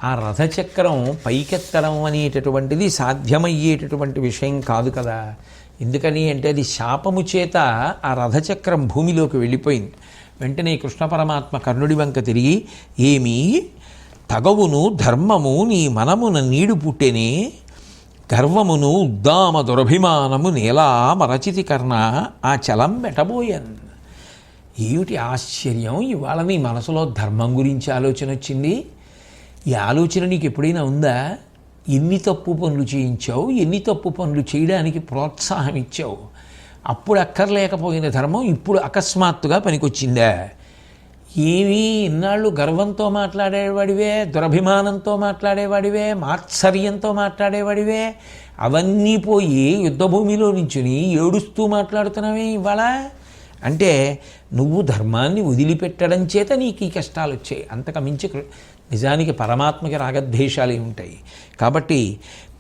ఆ రథచక్రం పైకెత్తడం అనేటటువంటిది సాధ్యమయ్యేటటువంటి విషయం కాదు కదా. ఎందుకని అంటే అది శాపము చేత ఆ రథచక్రం భూమిలోకి వెళ్ళిపోయింది. వెంటనే కృష్ణ పరమాత్మ కర్ణుడి వంక తిరిగి, ఏమీ తగవును ధర్మము నీ మనమున నీడు పుట్టెనే, గర్వమును ఉద్దామ దురభిమానము నేలా మరచితి కర్ణ ఆ చలం మెటబోయన్. ఏమిటి ఆశ్చర్యం, ఇవాళ నీ మనసులో ధర్మం గురించి ఆలోచన వచ్చింది. ఈ ఆలోచన నీకు ఎప్పుడైనా ఉందా? ఎన్ని తప్పు పనులు చేయించావు, ఎన్ని తప్పు పనులు చేయడానికి ప్రోత్సాహం ఇచ్చావు. అప్పుడు అక్కర్లేకపోయిన ధర్మం ఇప్పుడు అకస్మాత్తుగా పనికొచ్చిందా? ఏమీ ఇన్నాళ్ళు గర్వంతో మాట్లాడేవాడివే, దురభిమానంతో మాట్లాడేవాడివే, మాత్సర్యంతో మాట్లాడేవాడివే, అవన్నీ పోయి యుద్ధభూమిలో నించుని ఏడుస్తూ మాట్లాడుతున్నావే ఇవాళ. అంటే నువ్వు ధర్మాన్ని వదిలిపెట్టడం చేత నీకు ఈ కష్టాలు వచ్చాయి. అంతకు మించి నిజానికి పరమాత్మకి రాగద్వేషాలు ఉంటాయి. కాబట్టి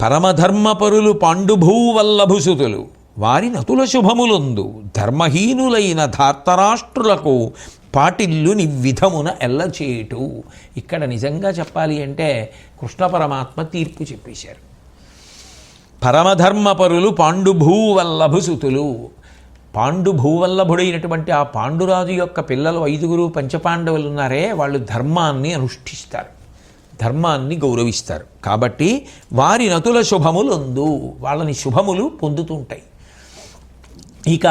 పరమధర్మపరులు పాండుభూవల్లభుసుతులు వారి నతుల శుభములందు ధర్మహీనులైన ధార్తరాష్ట్రులకు పాటిల్లు నివిధమున ఎల్లచేటు. ఇక్కడ నిజంగా చెప్పాలి అంటే కృష్ణ పరమాత్మ తీర్పు చెప్పేశారు. పరమధర్మపరులు పాండుభూవల్లభుసుతులు, పాండుభూవల్లభుడైనటువంటి ఆ పాండురాజు యొక్క పిల్లలు 5 పంచపాండవులు ఉన్నారే, వాళ్ళు ధర్మాన్ని అనుష్ఠిస్తారు, ధర్మాన్ని గౌరవిస్తారు. కాబట్టి వారి నతుల శుభములందు వాళ్ళని శుభములు పొందుతుంటాయి. ఇక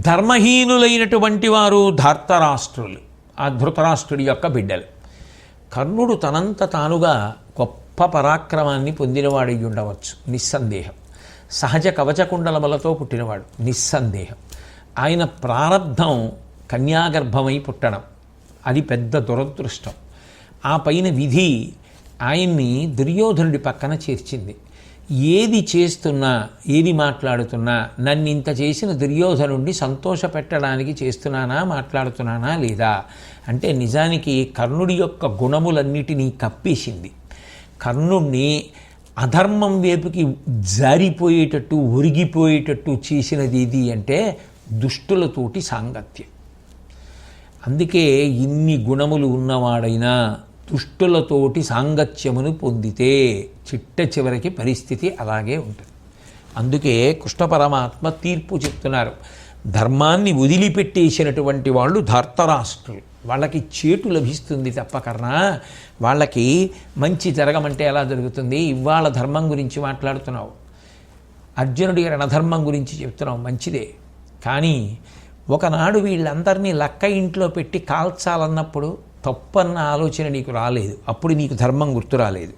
ధర్మహీనులైనటువంటి వారు ధార్తరాష్ట్రులు, ఆ ధృతరాష్ట్రుడి యొక్క బిడ్డలు. కర్ణుడు తనంత తానుగా గొప్ప పరాక్రమాన్ని పొందినవాడై ఉండవచ్చు, నిస్సందేహం. సహజ కవచకుండలములతో పుట్టినవాడు, నిస్సందేహం. ఆయన ప్రారబ్ధం కన్యాగర్భమై పుట్టడం, అది పెద్ద దురదృష్టం. ఆ పైన విధి ఆయన్ని దుర్యోధనుడి పక్కన చేర్చింది. ఏది చేస్తున్నా, ఏది మాట్లాడుతున్నా నన్నింత చేసిన దుర్యోధనుడిని సంతోషపెట్టడానికి చేస్తున్నానా, మాట్లాడుతున్నానా లేదా అంటే నిజానికి కర్ణుడి యొక్క గుణములన్నిటినీ కప్పేసింది. కర్ణుణ్ణి అధర్మం వైపుకి జారిపోయేటట్టు ఒరిగిపోయేటట్టు చేసినది ఏది అంటే దుష్టులతోటి సాంగత్యం. అందుకే ఇన్ని గుణములు ఉన్నవాడైనా దుష్టులతోటి సాంగత్యమును పొందితే చిట్ట చివరికి పరిస్థితి అలాగే ఉంటుంది. అందుకే కృష్ణ పరమాత్మ తీర్పు చెప్తున్నారు. ధర్మాన్ని వదిలిపెట్టేసినటువంటి వాళ్ళు ధర్తరాష్ట్రులు, వాళ్ళకి చేటు లభిస్తుంది తప్ప కన్నా వాళ్ళకి మంచి జరగమంటే ఎలా జరుగుతుంది? ఇవాళ ధర్మం గురించి మాట్లాడుతున్నావు, అర్జునుడి రణధర్మం గురించి చెప్తున్నావు, మంచిదే. కానీ ఒకనాడు వీళ్ళందరినీ లక్క ఇంట్లో పెట్టి కాల్చాలన్నప్పుడు తప్పన్న ఆలోచన నీకు రాలేదు, అప్పుడు నీకు ధర్మం గుర్తు రాలేదు.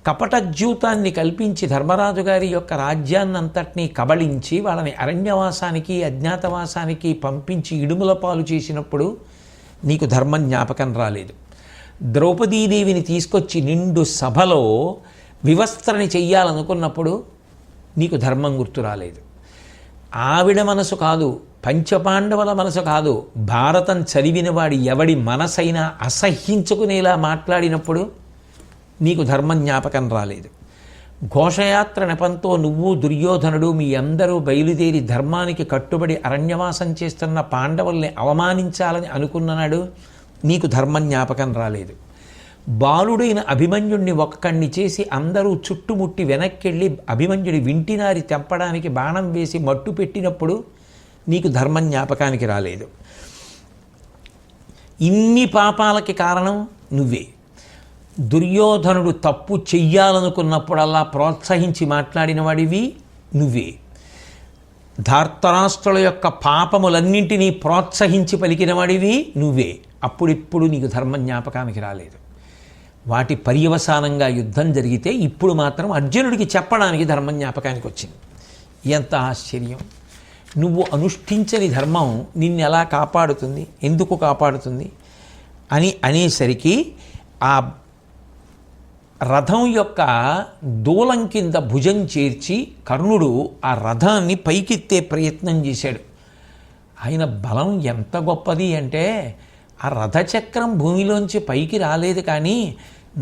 కపటజ్యూతాన్ని కల్పించి ధర్మరాజు గారి యొక్క రాజ్యాన్నంతటినీ కబళించి వాళ్ళని అరణ్యవాసానికి అజ్ఞాతవాసానికి పంపించి ఇడుముల పాలు చేసినప్పుడు నీకు ధర్మం జ్ఞాపకం రాలేదు. ద్రౌపదీదేవిని తీసుకొచ్చి నిండు సభలో వివస్త్రని చెయ్యాలనుకున్నప్పుడు నీకు ధర్మం గుర్తు రాలేదు. ఆవిడ మనసు కాదు, పంచపాండవుల మనసు కాదు, భారతం చదివిన వాడి ఎవడి మనసైనా అసహ్యించుకునేలా మాట్లాడినప్పుడు నీకు ధర్మం జ్ఞాపకం రాలేదు. ఘోషయాత్ర నెపంతో నువ్వు దుర్యోధనుడు మీ అందరూ బయలుదేరి ధర్మానికి కట్టుబడి అరణ్యవాసం చేస్తున్న పాండవుల్ని అవమానించాలని అనుకున్నాడు, నీకు ధర్మం జ్ఞాపకం రాలేదు. బాలుడైన అభిమన్యుడిని ఒక్కడిని చేసి అందరూ చుట్టుముట్టి వెనక్కెళ్ళి అభిమన్యుడి వింటినారి తెంపడానికి బాణం వేసి మట్టు పెట్టినప్పుడు నీకు ధర్మం జ్ఞాపకానికి రాలేదు. ఇన్ని పాపాలకి కారణం నువ్వే. దుర్యోధనుడు తప్పు చెయ్యాలనుకున్నప్పుడల్లా ప్రోత్సహించి మాట్లాడిన వాడివి నువ్వే. ధార్తరాష్ట్రుల యొక్క పాపములన్నింటినీ ప్రోత్సహించి పలికిన వాడివి నువ్వే. అప్పుడిప్పుడు నీకు ధర్మ జ్ఞాపకానికి రాలేదు. వాటి పర్యవసానంగా యుద్ధం జరిగితే ఇప్పుడు మాత్రం అర్జునుడికి చెప్పడానికి ధర్మం జ్ఞాపకానికి వచ్చింది. ఎంత ఆశ్చర్యం! నువ్వు అనుష్ఠించని ధర్మం నిన్ను ఎలా కాపాడుతుంది, ఎందుకు కాపాడుతుంది అని అనేసరికి ఆ రథం యొక్క దూలం కింద భుజం చేర్చి కర్ణుడు ఆ రథాన్ని పైకెత్తే ప్రయత్నం చేశాడు. ఆయన బలం ఎంత గొప్పది అంటే ఆ రథచక్రం భూమిలోంచి పైకి రాలేదు, కానీ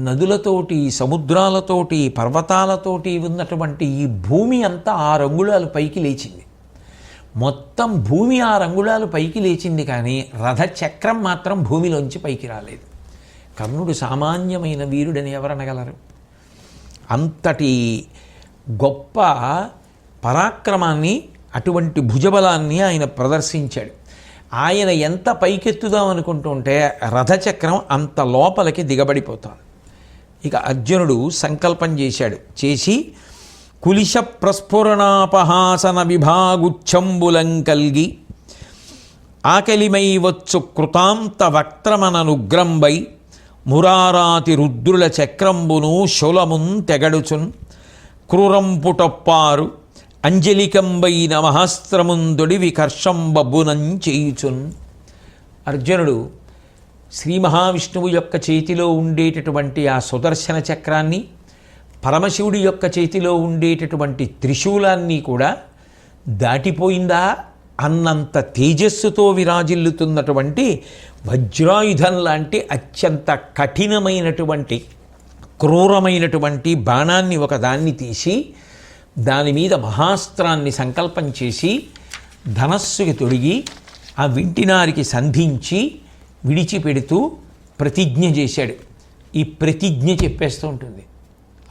నదులతోటి సముద్రాలతోటి పర్వతాలతోటి ఉన్నటువంటి ఈ భూమి అంతా 6 అంగుళాలు పైకి లేచింది. మొత్తం భూమి 6 అంగుళాలు పైకి లేచింది, కానీ రథచక్రం మాత్రం భూమిలోంచి పైకి రాలేదు. కర్ణుడు సామాన్యమైన వీరుడని ఎవరనగలరు? అంతటి గొప్ప పరాక్రమాన్ని, అటువంటి భుజబలాన్ని ఆయన ప్రదర్శించాడు. ఆయన ఎంత పైకెత్తుదాం అనుకుంటుంటే రథచక్రం అంత లోపలికి దిగబడిపోతాడు. ఇక అర్జునుడు సంకల్పం చేశాడు. చేసి కులిశ ప్రస్ఫురణాపహాసన విభాగుచ్చంబులం కల్గి ఆకలిమై వచ్చు కృతాంత వక్త్రమననుగ్రంబై మురారాతి రుద్రుల చక్రంబును శూలమున్ తెగడుచున్ క్రూరంపుటప్పారు అంజలికంబైన మహాస్త్రముందుడి వికర్షంబబ్బునం చేయుచున్. అర్జునుడు శ్రీ మహావిష్ణువు యొక్క చేతిలో ఉండేటటువంటి ఆ సుదర్శన చక్రాన్ని, పరమశివుడి యొక్క చేతిలో ఉండేటటువంటి త్రిశూలాన్ని కూడా దాటిపోయిందా అన్నంత తేజస్సుతో విరాజిల్లుతున్నటువంటి వజ్రాయుధం లాంటి అత్యంత కఠినమైనటువంటి క్రూరమైనటువంటి బాణాన్ని ఒకదాన్ని తీసి దాని మీద మహాస్త్రాన్ని సంకల్పం చేసి ధనస్సుకి తొడిగి ఆ వింటినారికి సంధించి విడిచిపెడుతూ ప్రతిజ్ఞ చేశాడు. ఈ ప్రతిజ్ఞ చెప్పేస్తూ ఉంటుంది,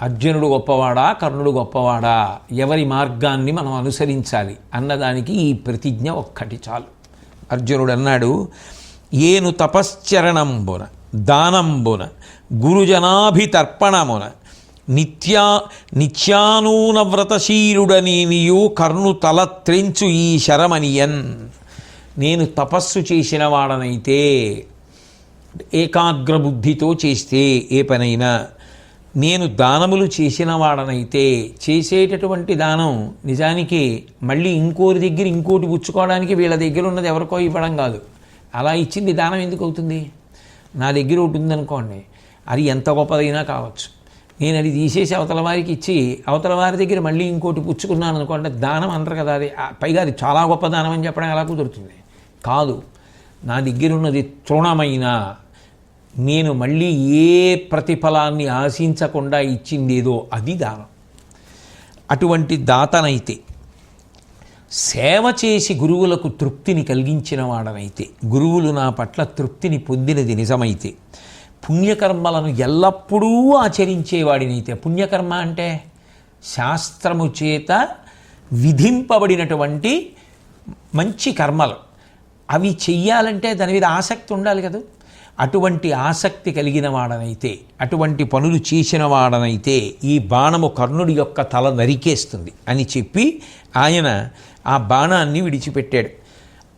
అర్జునుడు గొప్పవాడా కర్ణుడు గొప్పవాడా, ఎవరి మార్గాన్ని మనం అనుసరించాలి అన్నదానికి ఈ ప్రతిజ్ఞ ఒక్కటి చాలు. అర్జునుడు అన్నాడు, ఏను తపశ్చరణంబున దానంబున గురుజనాభితర్పణమున నిత్యానూన వ్రతశీలుడనేనియు కర్ణు తలత్రెంచు ఈ శరమనియన్. నేను తపస్సు చేసిన వాడనైతే, ఏకాగ్ర బుద్ధితో చేస్తే ఏ పనైనా, నేను దానములు చేసిన వాడనైతే, చేసేటటువంటి దానం నిజానికి మళ్ళీ ఇంకోరి దగ్గర ఇంకోటి పుచ్చుకోవడానికి వీళ్ళ దగ్గర ఉన్నది ఎవరికో ఇవ్వడం కాదు. అలా ఇచ్చింది దానం ఎందుకు అవుతుంది? నా దగ్గర ఒకటి ఉందనుకోండి, అది ఎంత గొప్పదైనా కావచ్చు, నేను అది తీసేసి అవతల వారికి ఇచ్చి అవతల వారి దగ్గర మళ్ళీ ఇంకోటి పుచ్చుకున్నాను అనుకోండి, దానం అంటారు కదా, అది పైగా అది చాలా గొప్ప దానం అని చెప్పడం ఎలా కుదురుతుంది? కాదు. నా దగ్గర ఉన్నది తృణమైన నేను మళ్ళీ ఏ ప్రతిఫలాన్ని ఆశించకుండా ఇచ్చిందేదో అది దానం. అటువంటి దాతనైతే, సేవ చేసి గురువులకు తృప్తిని కలిగించిన వాడనైతే, గురువులు నా పట్ల తృప్తిని పొందినది నిజమైతే, పుణ్యకర్మలను ఎల్లప్పుడూ ఆచరించేవాడినైతే, పుణ్యకర్మ అంటే శాస్త్రము చేత విధింపబడినటువంటి మంచి కర్మలు, అవి చెయ్యాలంటే దాని మీద ఆసక్తి ఉండాలి కదా. అటువంటి ఆసక్తి కలిగిన వాడనైతే, అటువంటి పనులు చేసిన వాడనైతే ఈ బాణము కర్ణుడి యొక్క తల నరికేస్తుంది అని చెప్పి ఆయన ఆ బాణాన్ని విడిచిపెట్టాడు.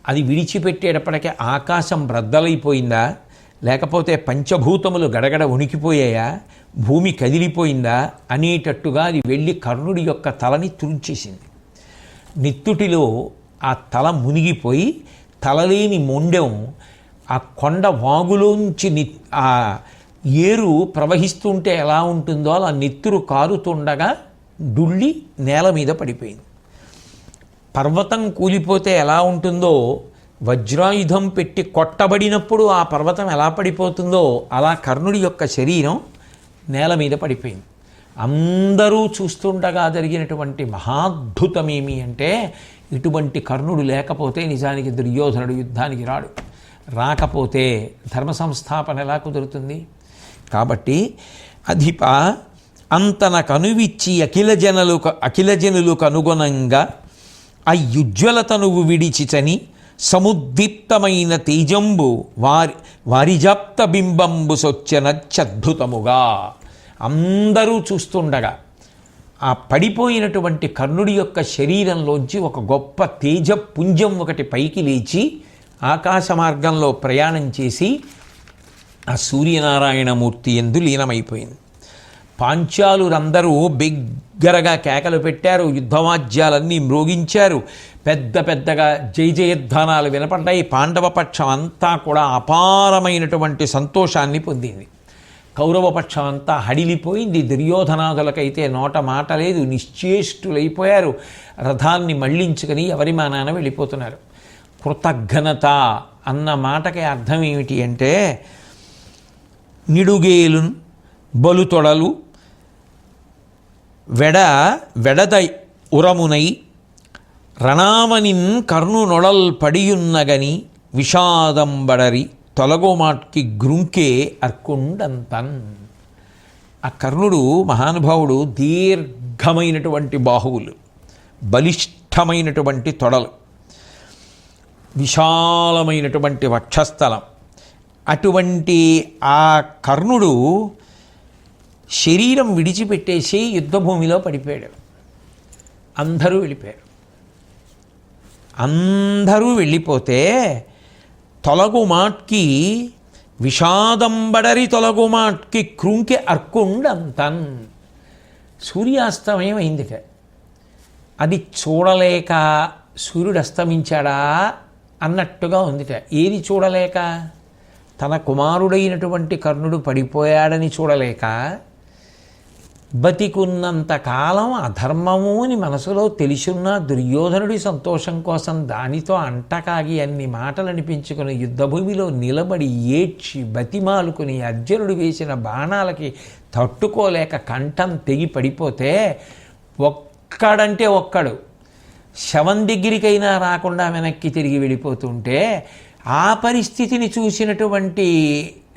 అది విడిచిపెట్టేటప్పటికే ఆకాశం బ్రద్దలైపోయిందా, లేకపోతే పంచభూతములు గడగడ ఉనికిపోయాయా, భూమి కదిలిపోయిందా అనేటట్టుగా అది వెళ్ళి కర్ణుడి యొక్క తలని తుంచేసింది. నిత్తుటిలో ఆ తల మునిగిపోయి తలలేని మొండెం ఆ కొండ వాగులోంచి ఆ ఏరు ప్రవహిస్తుంటే ఎలా ఉంటుందో అలా నెత్తురు కారుతుండగా డుళ్ళి నేల మీద పడిపోయింది. పర్వతం కూలిపోతే ఎలా ఉంటుందో, వజ్రాయుధం పెట్టి కొట్టబడినప్పుడు ఆ పర్వతం ఎలా పడిపోతుందో అలా కర్ణుడి యొక్క శరీరం నేల మీద పడిపోయింది. అందరూ చూస్తుండగా జరిగినటువంటి మహాద్భుతమేమి అంటే, ఇటువంటి కర్ణుడు లేకపోతే నిజానికి దుర్యోధనుడు యుద్ధానికి రాడు, రాకపోతే ధర్మ సంస్థాపన ఎలా కాబట్టి అధిప అంతన కనువిచ్చి అఖిలజనులకు అనుగుణంగా ఆ యుజ్వలత నువ్వు విడిచిచని సముద్దీప్తమైన తేజంబు వారిజాప్త బింబంబు సొచ్చనచ్చద్భుతముగా. అందరూ చూస్తుండగా ఆ పడిపోయినటువంటి కర్ణుడి యొక్క శరీరంలోంచి ఒక గొప్ప తేజపుంజం ఒకటి పైకి లేచి ఆకాశ మార్గంలో ప్రయాణం చేసి ఆ సూర్యనారాయణమూర్తి యందు లీనమైపోయింది. పాంచాలురందరూ బిగ్గరగా కేకలు పెట్టారు, యుద్ధవాద్యాలన్నీ మ్రోగించారు, పెద్ద పెద్దగా జయ జయధ్వానాలు వినపడ్డాయి. పాండవ పక్షం అంతా కూడా అపారమైనటువంటి సంతోషాన్ని పొందింది. కౌరవపక్షం అంతా హడిలిపోయింది. దుర్యోధనాదులకైతే నోట మాట లేదు, నిశ్చేష్టులైపోయారు. రథాన్ని మళ్లించుకొని ఎవరి మానాన వెళ్ళిపోతున్నారు. కృతజ్ఞత అన్న మాటకి అర్థం ఏమిటి అంటే, నిడుగేలు బలుతొడలు వెడదై ఉరమునై రణామనిన్ కర్ణునొడల్ పడియున్నగని విషాదంబడరి తొలగోమాట్కి గ్రుంకే అర్కుండంతన్. ఆ కర్ణుడు మహానుభావుడు, దీర్ఘమైనటువంటి బాహువులు, బలిష్టమైనటువంటి తొడలు, విశాలమైనటువంటి వక్షస్థలం. అటువంటి ఆ కర్ణుడు శరీరం విడిచిపెట్టేసి యుద్ధభూమిలో పడిపోయాడు. అందరూ వెళ్ళిపోయారు. అందరూ వెళ్ళిపోతే తొలగుమాట్కి విషాదంబడరి తొలగుమాట్కి క్రుంకె అర్కుండంతన్. సూర్యాస్తమయం అయిందిట. అది చూడలేక సూర్యుడు అస్తమించాడా అన్నట్టుగా ఉందిట. ఏది చూడలేక? తన కుమారుడైనటువంటి కర్ణుడు పడిపోయాడని చూడలేక, బతికున్నంత కాలం అధర్మము అని మనసులో తెలిసున్న దుర్యోధనుడి సంతోషం కోసం దానితో అంటకాగి అన్ని మాటలు అనిపించుకుని యుద్ధభూమిలో నిలబడి ఏడ్చి బతిమాలుకుని అర్జునుడు వేసిన బాణాలకి తట్టుకోలేక కంఠం తెగి పడిపోతే ఒక్కడంటే ఒక్కడు శవం దగ్గరికైనా రాకుండా వెనక్కి తిరిగి వెళ్ళిపోతుంటే, ఆ పరిస్థితిని చూసినటువంటి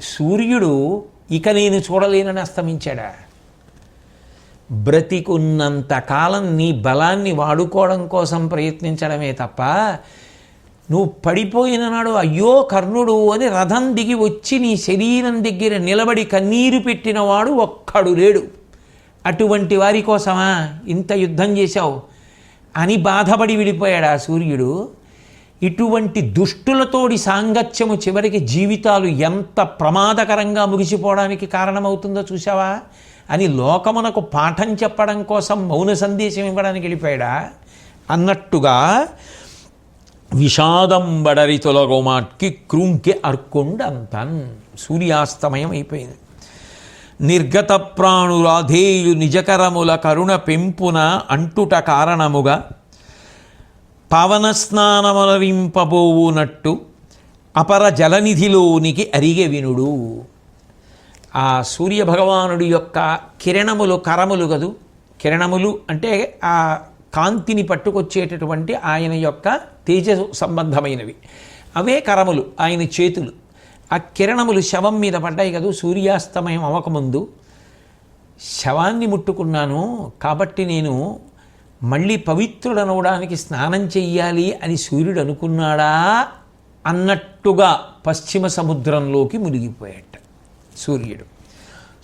సూర్యుడు ఇక నేను చూడలేనని అస్తమించాడా? బ్రతికున్నంత కాలం నీ బలాన్ని వాడుకోవడం కోసం ప్రయత్నించడమే తప్ప, నువ్వు పడిపోయిన నాడు అయ్యో కర్ణుడు అని రథం దిగి వచ్చి నీ శరీరం దగ్గర నిలబడి కన్నీరు పెట్టినవాడు ఒక్కడు లేడు. అటువంటి వారి కోసమా ఇంత యుద్ధం చేశావు అని బాధపడి విడిపోయాడు ఆ సూర్యుడు. ఇటువంటి దుష్టులతోడి సాంగత్యము చివరికి జీవితాలు ఎంత ప్రమాదకరంగా ముగిసిపోవడానికి కారణమవుతుందో చూసావా అని లోకమునకు పాఠం చెప్పడం కోసం మౌన సందేశం ఇవ్వడానికి వెళ్ళిపోయాడా అన్నట్టుగా విషాదంబడరి తొలగోమాట్కి క్రుంకె అర్కుండంతన్. సూర్యాస్తమయం అయిపోయింది. నిర్గత ప్రాణురాధేయు నిజకరముల కరుణ పెంపున అంటుట కారణముగా పవన స్నానములరింపబోవునట్టు అపర జలనిధిలోనికి అరిగె వినుడు. ఆ సూర్యభగవానుడి యొక్క కిరణములు కరములు కదూ, కిరణములు అంటే ఆ కాంతిని పట్టుకొచ్చేటటువంటి ఆయన యొక్క తేజ సంబంధమైనవి, అవే కరములు ఆయన చేతులు. ఆ కిరణములు శవం మీద పడ్డాయి కదూ సూర్యాస్తమయం అవ్వకముందు. శవాన్ని ముట్టుకున్నాను కాబట్టి నేను మళ్ళీ పవిత్రుడనవడానికి స్నానం చెయ్యాలి అని సూర్యుడు అనుకున్నాడా అన్నట్టుగా పశ్చిమ సముద్రంలోకి మునిగిపోయాట సూర్యుడు.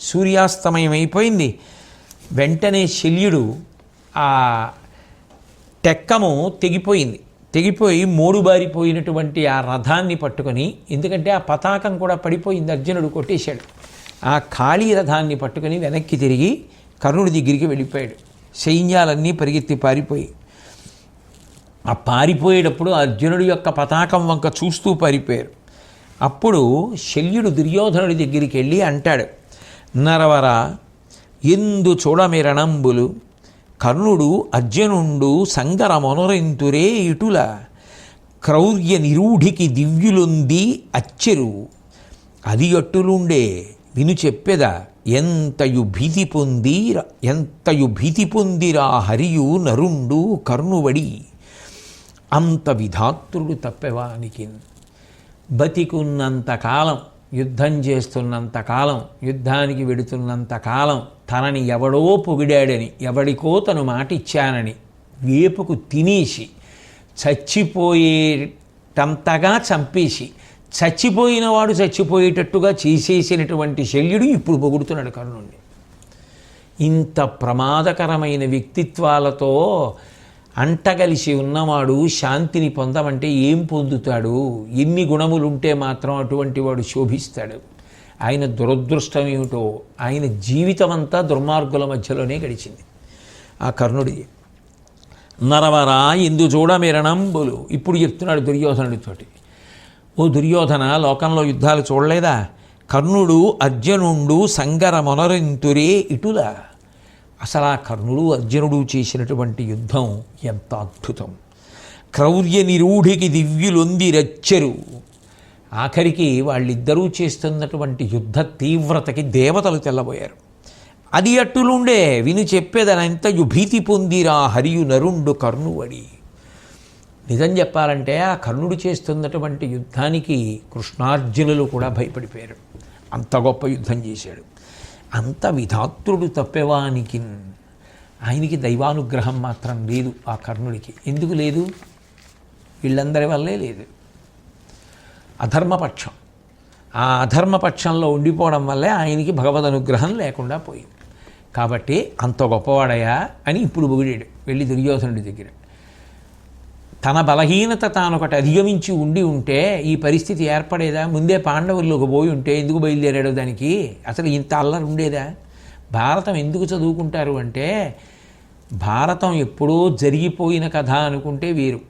సూర్యాస్తమయం అయిపోయింది. వెంటనే శల్యుడు ఆ టెక్కము తెగిపోయి మోడుబారిపోయినటువంటి ఆ రథాన్ని పట్టుకొని, ఎందుకంటే ఆ పతాకం కూడా పడిపోయింది, అర్జునుడు కొట్టేశాడు. ఆ ఖాళీ రథాన్ని పట్టుకొని వెనక్కి తిరిగి కర్ణుడి దగ్గరికి వెళ్ళిపోయాడు. సైన్యాలన్నీ పరిగెత్తి పారిపోయి, ఆ పారిపోయేటప్పుడు అర్జునుడి యొక్క పతాకం వంక చూస్తూ పారిపోయారు. అప్పుడు శల్యుడు దుర్యోధనుడి దగ్గరికి వెళ్ళి అంటాడు, నరవర ఎందు చూడమిరణంబులు కర్ణుడు అర్జునుండు సంగరమొనరెంతురే ఇటుల క్రౌర్య నిరూఢికి దివ్యులొంది అచ్చెరు అది అట్టులుండే విను చెప్పెద ఎంతయు భీతి పొందిరా హరియు నరుండు కర్ణువడి అంత విధాత్రుడు తప్పెవానికి. బతికున్నంతకాలం, యుద్ధం చేస్తున్నంతకాలం, యుద్ధానికి వెడుతున్నంతకాలం తనని ఎవడో పొగిడాడని, ఎవడికో తను మాట ఇచ్చానని వేపుకు తినేసి చచ్చిపోయేటంతగా చంపేసి చచ్చిపోయినవాడు చచ్చిపోయేటట్టుగా చేసేసినటువంటి శల్యుడు ఇప్పుడు పొగుడుతున్నాడు కర్ణుడిని. ఇంత ప్రమాదకరమైన వ్యక్తిత్వాలతో అంటగలిసి ఉన్నవాడు శాంతిని పొందమంటే ఏం పొందుతాడు? ఎన్ని గుణములుంటే మాత్రం అటువంటి వాడు శోభిస్తాడు? ఆయన దురదృష్టం ఏమిటో, ఆయన జీవితం అంతా దుర్మార్గుల మధ్యలోనే గడిచింది ఆ కర్ణుడి. నరవరా ఎందు చూడమిరణంబులు ఇప్పుడు చెప్తున్నాడు దుర్యోధనుడితోటి. ఓ దుర్యోధన, లోకంలో యుద్ధాలు చూడలేదా? కర్ణుడు అర్జునుండు సంగరమొనరెంతురే ఇటుల. అసలు ఆ కర్ణుడు అర్జునుడు చేసినటువంటి యుద్ధం ఎంత అద్భుతం! క్రౌర్య నిరూఢికి దివ్యులొంది రచ్చెరు. ఆఖరికి వాళ్ళిద్దరూ చేస్తున్నటువంటి యుద్ధ తీవ్రతకి దేవతలు తెల్లబోయారు. అది అట్టులుండే విని చెప్పేదనంతయు భీతి పొందిరా హరియు నరుండు కర్ణువడి. నిజం చెప్పాలంటే ఆ కర్ణుడు చేస్తున్నటువంటి యుద్ధానికి కృష్ణార్జునులు కూడా భయపడిపోయారు. అంత గొప్ప యుద్ధం చేశాడు. అంత విధాత్రుడు తప్పెవానికి. ఆయనకి దైవానుగ్రహం మాత్రం లేదు ఆ కర్ణుడికి. ఎందుకు లేదు? వీళ్ళందరి వల్లే లేదు. అధర్మపక్షం. ఆ అధర్మపక్షంలో ఉండిపోవడం వల్లే ఆయనకి భగవద్ అనుగ్రహం లేకుండా పోయింది. కాబట్టి అంత గొప్పవాడయా అని ఇప్పుడు పొగిడాడు వెళ్ళి దుర్యోధనుడి దగ్గర. తన బలహీనత తానొకటి అధిగమించి ఉంటే ఈ పరిస్థితి ఏర్పడేదా? ముందే పాండవుల్లోకి పోయి ఉంటే ఎందుకు బయలుదేరాడో దానికి? అసలు ఇంత అల్లరి ఉండేదా? భారతం ఎందుకు చదువుకుంటారు అంటే, భారతం ఎప్పుడో జరిగిపోయిన కథ అనుకుంటే వేరు.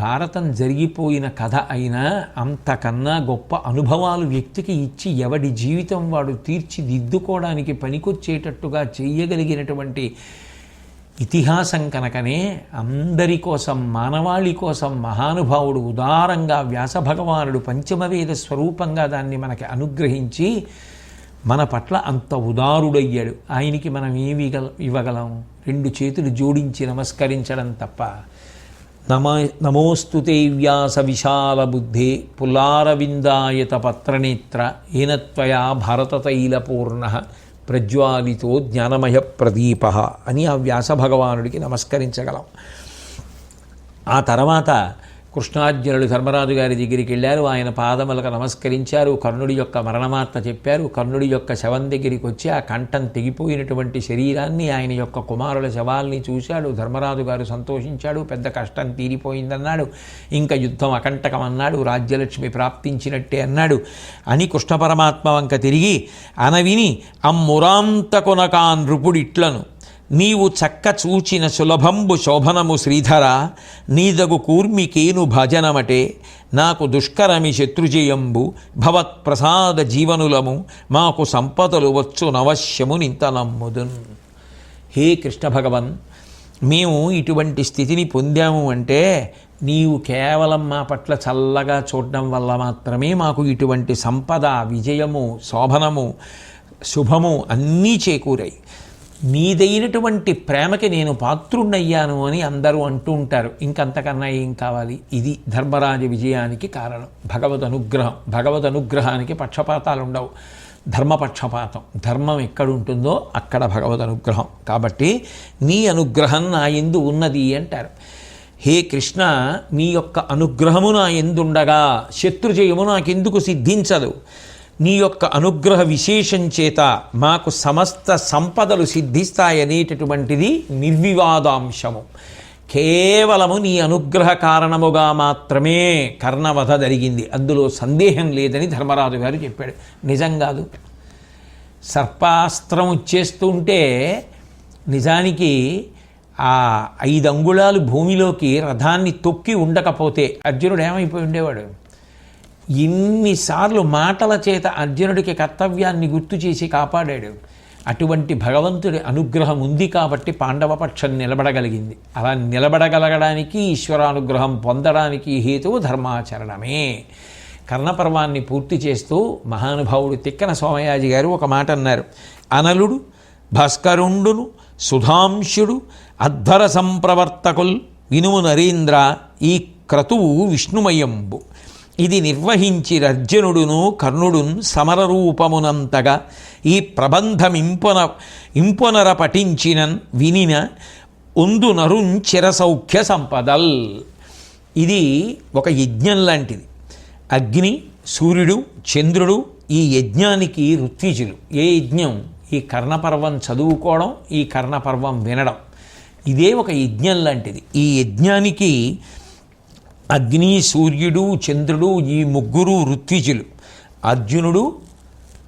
భారతం జరిగిపోయిన కథ అయినా అంతకన్నా గొప్ప అనుభవాలు వ్యక్తికి ఇచ్చి ఎవడి జీవితం వాడు తీర్చిదిద్దుకోవడానికి పనికొచ్చేటట్టుగా చేయగలిగినటువంటి ఇతిహాసం కనుకనే అందరి కోసం, మానవాళి కోసం మహానుభావుడు ఉదారంగా వ్యాసభగవానుడు పంచమవేద స్వరూపంగా దాన్ని మనకి అనుగ్రహించి మన పట్ల అంత ఉదారుడయ్యాడు. ఆయనకి మనం ఏమి ఇవ్వగలం? రెండు చేతులు జోడించి నమస్కరించడం తప్ప. నమోస్తుతే వ్యాస విశాల బుద్ధే పులారవిందాయత పత్రనేత్ర ఏనత్వయా భారతతైలపూర్ణ ప్రజ్వాలితో జ్ఞానమయ ప్రదీప అని ఆ వ్యాస భగవానుడికి నమస్కరించగలం. ఆ తర్వాత కృష్ణార్జునుడు ధర్మరాజు గారి దగ్గరికి వెళ్ళారు. ఆయన పాదములకు నమస్కరించారు. కర్ణుడి యొక్క మరణమాత్మ చెప్పారు. కర్ణుడి యొక్క శవం దగ్గరికి వచ్చి ఆ కంఠం తెగిపోయినటువంటి శరీరాన్ని, ఆయన యొక్క కుమారుల శవాల్ని చూశాడు. ధర్మరాజు గారు సంతోషించాడు. పెద్ద కష్టం తీరిపోయిందన్నాడు. ఇంకా యుద్ధం అకంటకం అన్నాడు. రాజ్యలక్ష్మి ప్రాప్తించినట్టే అన్నాడు అని కృష్ణ పరమాత్మ వంక తిరిగి అనవిని అమ్మురాంతకొనకా నృపుడిట్లను నీవు చక్క చూచిన సులభంబు శోభనము శ్రీధర నీదగు కూర్మికేను భజనమటే నాకు దుష్కరమి శత్రుజయంబు భవత్ప్రసాద జీవనులము మాకు సంపదలు వచ్చు నవశ్యము నింత నమ్ముదున్. హే కృష్ణ భగవన్, మేము ఇటువంటి స్థితిని పొందాము అంటే నీవు కేవలం మా పట్ల చల్లగా చూడడం వల్ల మాత్రమే మాకు ఇటువంటి సంపద, విజయము, శోభనము, శుభము అన్నీ చేకూరాయి. నీదైనటువంటి ప్రేమకి నేను పాత్రుణ్ణయ్యాను అని అందరూ అంటూ ఉంటారు. ఇంకంతకన్నా ఏం కావాలి? ఇది ధర్మరాజ విజయానికి కారణం. భగవద్ అనుగ్రహం. భగవద్ అనుగ్రహానికి పక్షపాతాలు ఉండవు. ధర్మపక్షపాతం. ధర్మం ఎక్కడుంటుందో అక్కడ భగవద్ అనుగ్రహం. కాబట్టి నీ అనుగ్రహం నా యందు ఉన్నది అంటారు. హే కృష్ణ, నీ యొక్క అనుగ్రహము నా యందుండగా శత్రుజయము నాకెందుకు సిద్ధించదు? నీ యొక్క అనుగ్రహ విశేషం చేత మాకు సమస్త సంపదలు సిద్ధిస్తాయనేటటువంటిది నిర్వివాదాంశము. కేవలము నీ అనుగ్రహ కారణముగా మాత్రమే కర్ణవధ జరిగింది, అందులో సందేహం లేదని ధర్మరాజు గారు చెప్పాడు. నిజం కాదు. సర్పాస్త్రం వచ్చేస్తుంటే నిజానికి ఆ 5 అంగుళాలు భూమిలోకి రథాన్ని తొక్కి ఉండకపోతే అర్జునుడు ఏమైపోయి ఉండేవాడు? ఎన్నిసార్లు మాటల చేత అర్జునుడికి కర్తవ్యాన్ని గుర్తు చేసి కాపాడాడు. అటువంటి భగవంతుడి అనుగ్రహం ఉంది కాబట్టి పాండవపక్షం నిలబడగలిగింది. అలా నిలబడగలగడానికి, ఈశ్వరానుగ్రహం పొందడానికి హేతువు ధర్మాచరణమే. కర్ణపర్వాన్ని పూర్తి చేస్తూ మహానుభావుడు తిక్కన సోమయాజి గారు ఒక మాట అన్నారు. అనలుడు భాస్కరుండును సుధాంశుడు అధ్వర సంప్రవర్తకుల్ వినుము నరేంద్ర, ఈ క్రతువు విష్ణుమయంబు. ఇది నిర్వహించి అర్జునుడును కర్ణుడున్ సమరరూపమునంతగా ఈ ప్రబంధం ఇంపొనర పఠించినన్ వినిన ఒందు నరుం చిరసౌఖ్య సంపదల్. ఇది ఒక యజ్ఞం లాంటిది. అగ్ని, సూర్యుడు, చంద్రుడు ఈ యజ్ఞానికి ఋత్విజులు. ఏ యజ్ఞం? ఈ కర్ణపర్వం చదువుకోవడం, ఈ కర్ణపర్వం వినడం. ఇదే ఒక యజ్ఞం లాంటిది. ఈ యజ్ఞానికి అగ్ని, సూర్యుడు, చంద్రుడు ఈ 3 ఋత్విజులు. అర్జునుడు,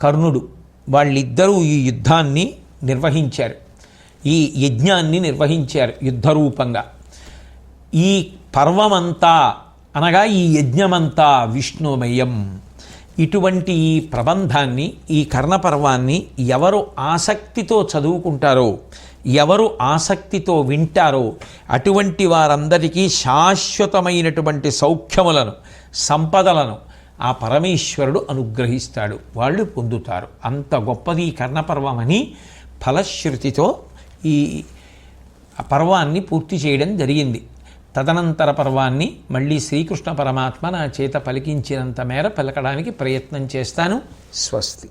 కర్ణుడు వాళ్ళిద్దరూ ఈ యుద్ధాన్ని నిర్వహించారు, ఈ యజ్ఞాన్ని నిర్వహించారు యుద్ధరూపంగా. ఈ పర్వమంతా అనగా ఈ యజ్ఞమంతా విష్ణుమయం. ఇటువంటి ఈ ప్రబంధాన్ని, ఈ కర్ణపర్వాన్ని ఎవరు ఆసక్తితో చదువుకుంటారో, ఎవరు ఆసక్తితో వింటారో అటువంటి వారందరికీ శాశ్వతమైనటువంటి సౌఖ్యములను, సంపదలను ఆ పరమేశ్వరుడు అనుగ్రహిస్తాడు, వాళ్ళు పొందుతారు. అంత గొప్పది ఈ కర్ణపర్వమని ఫలశ్రుతితో ఈ పర్వాన్ని పూర్తి చేయడం జరిగింది. తదనంతర పర్వాన్ని మళ్ళీ శ్రీకృష్ణ పరమాత్మ నా చేత పలికించినంత మేర పలకడానికి ప్రయత్నం చేస్తాను. స్వస్తి.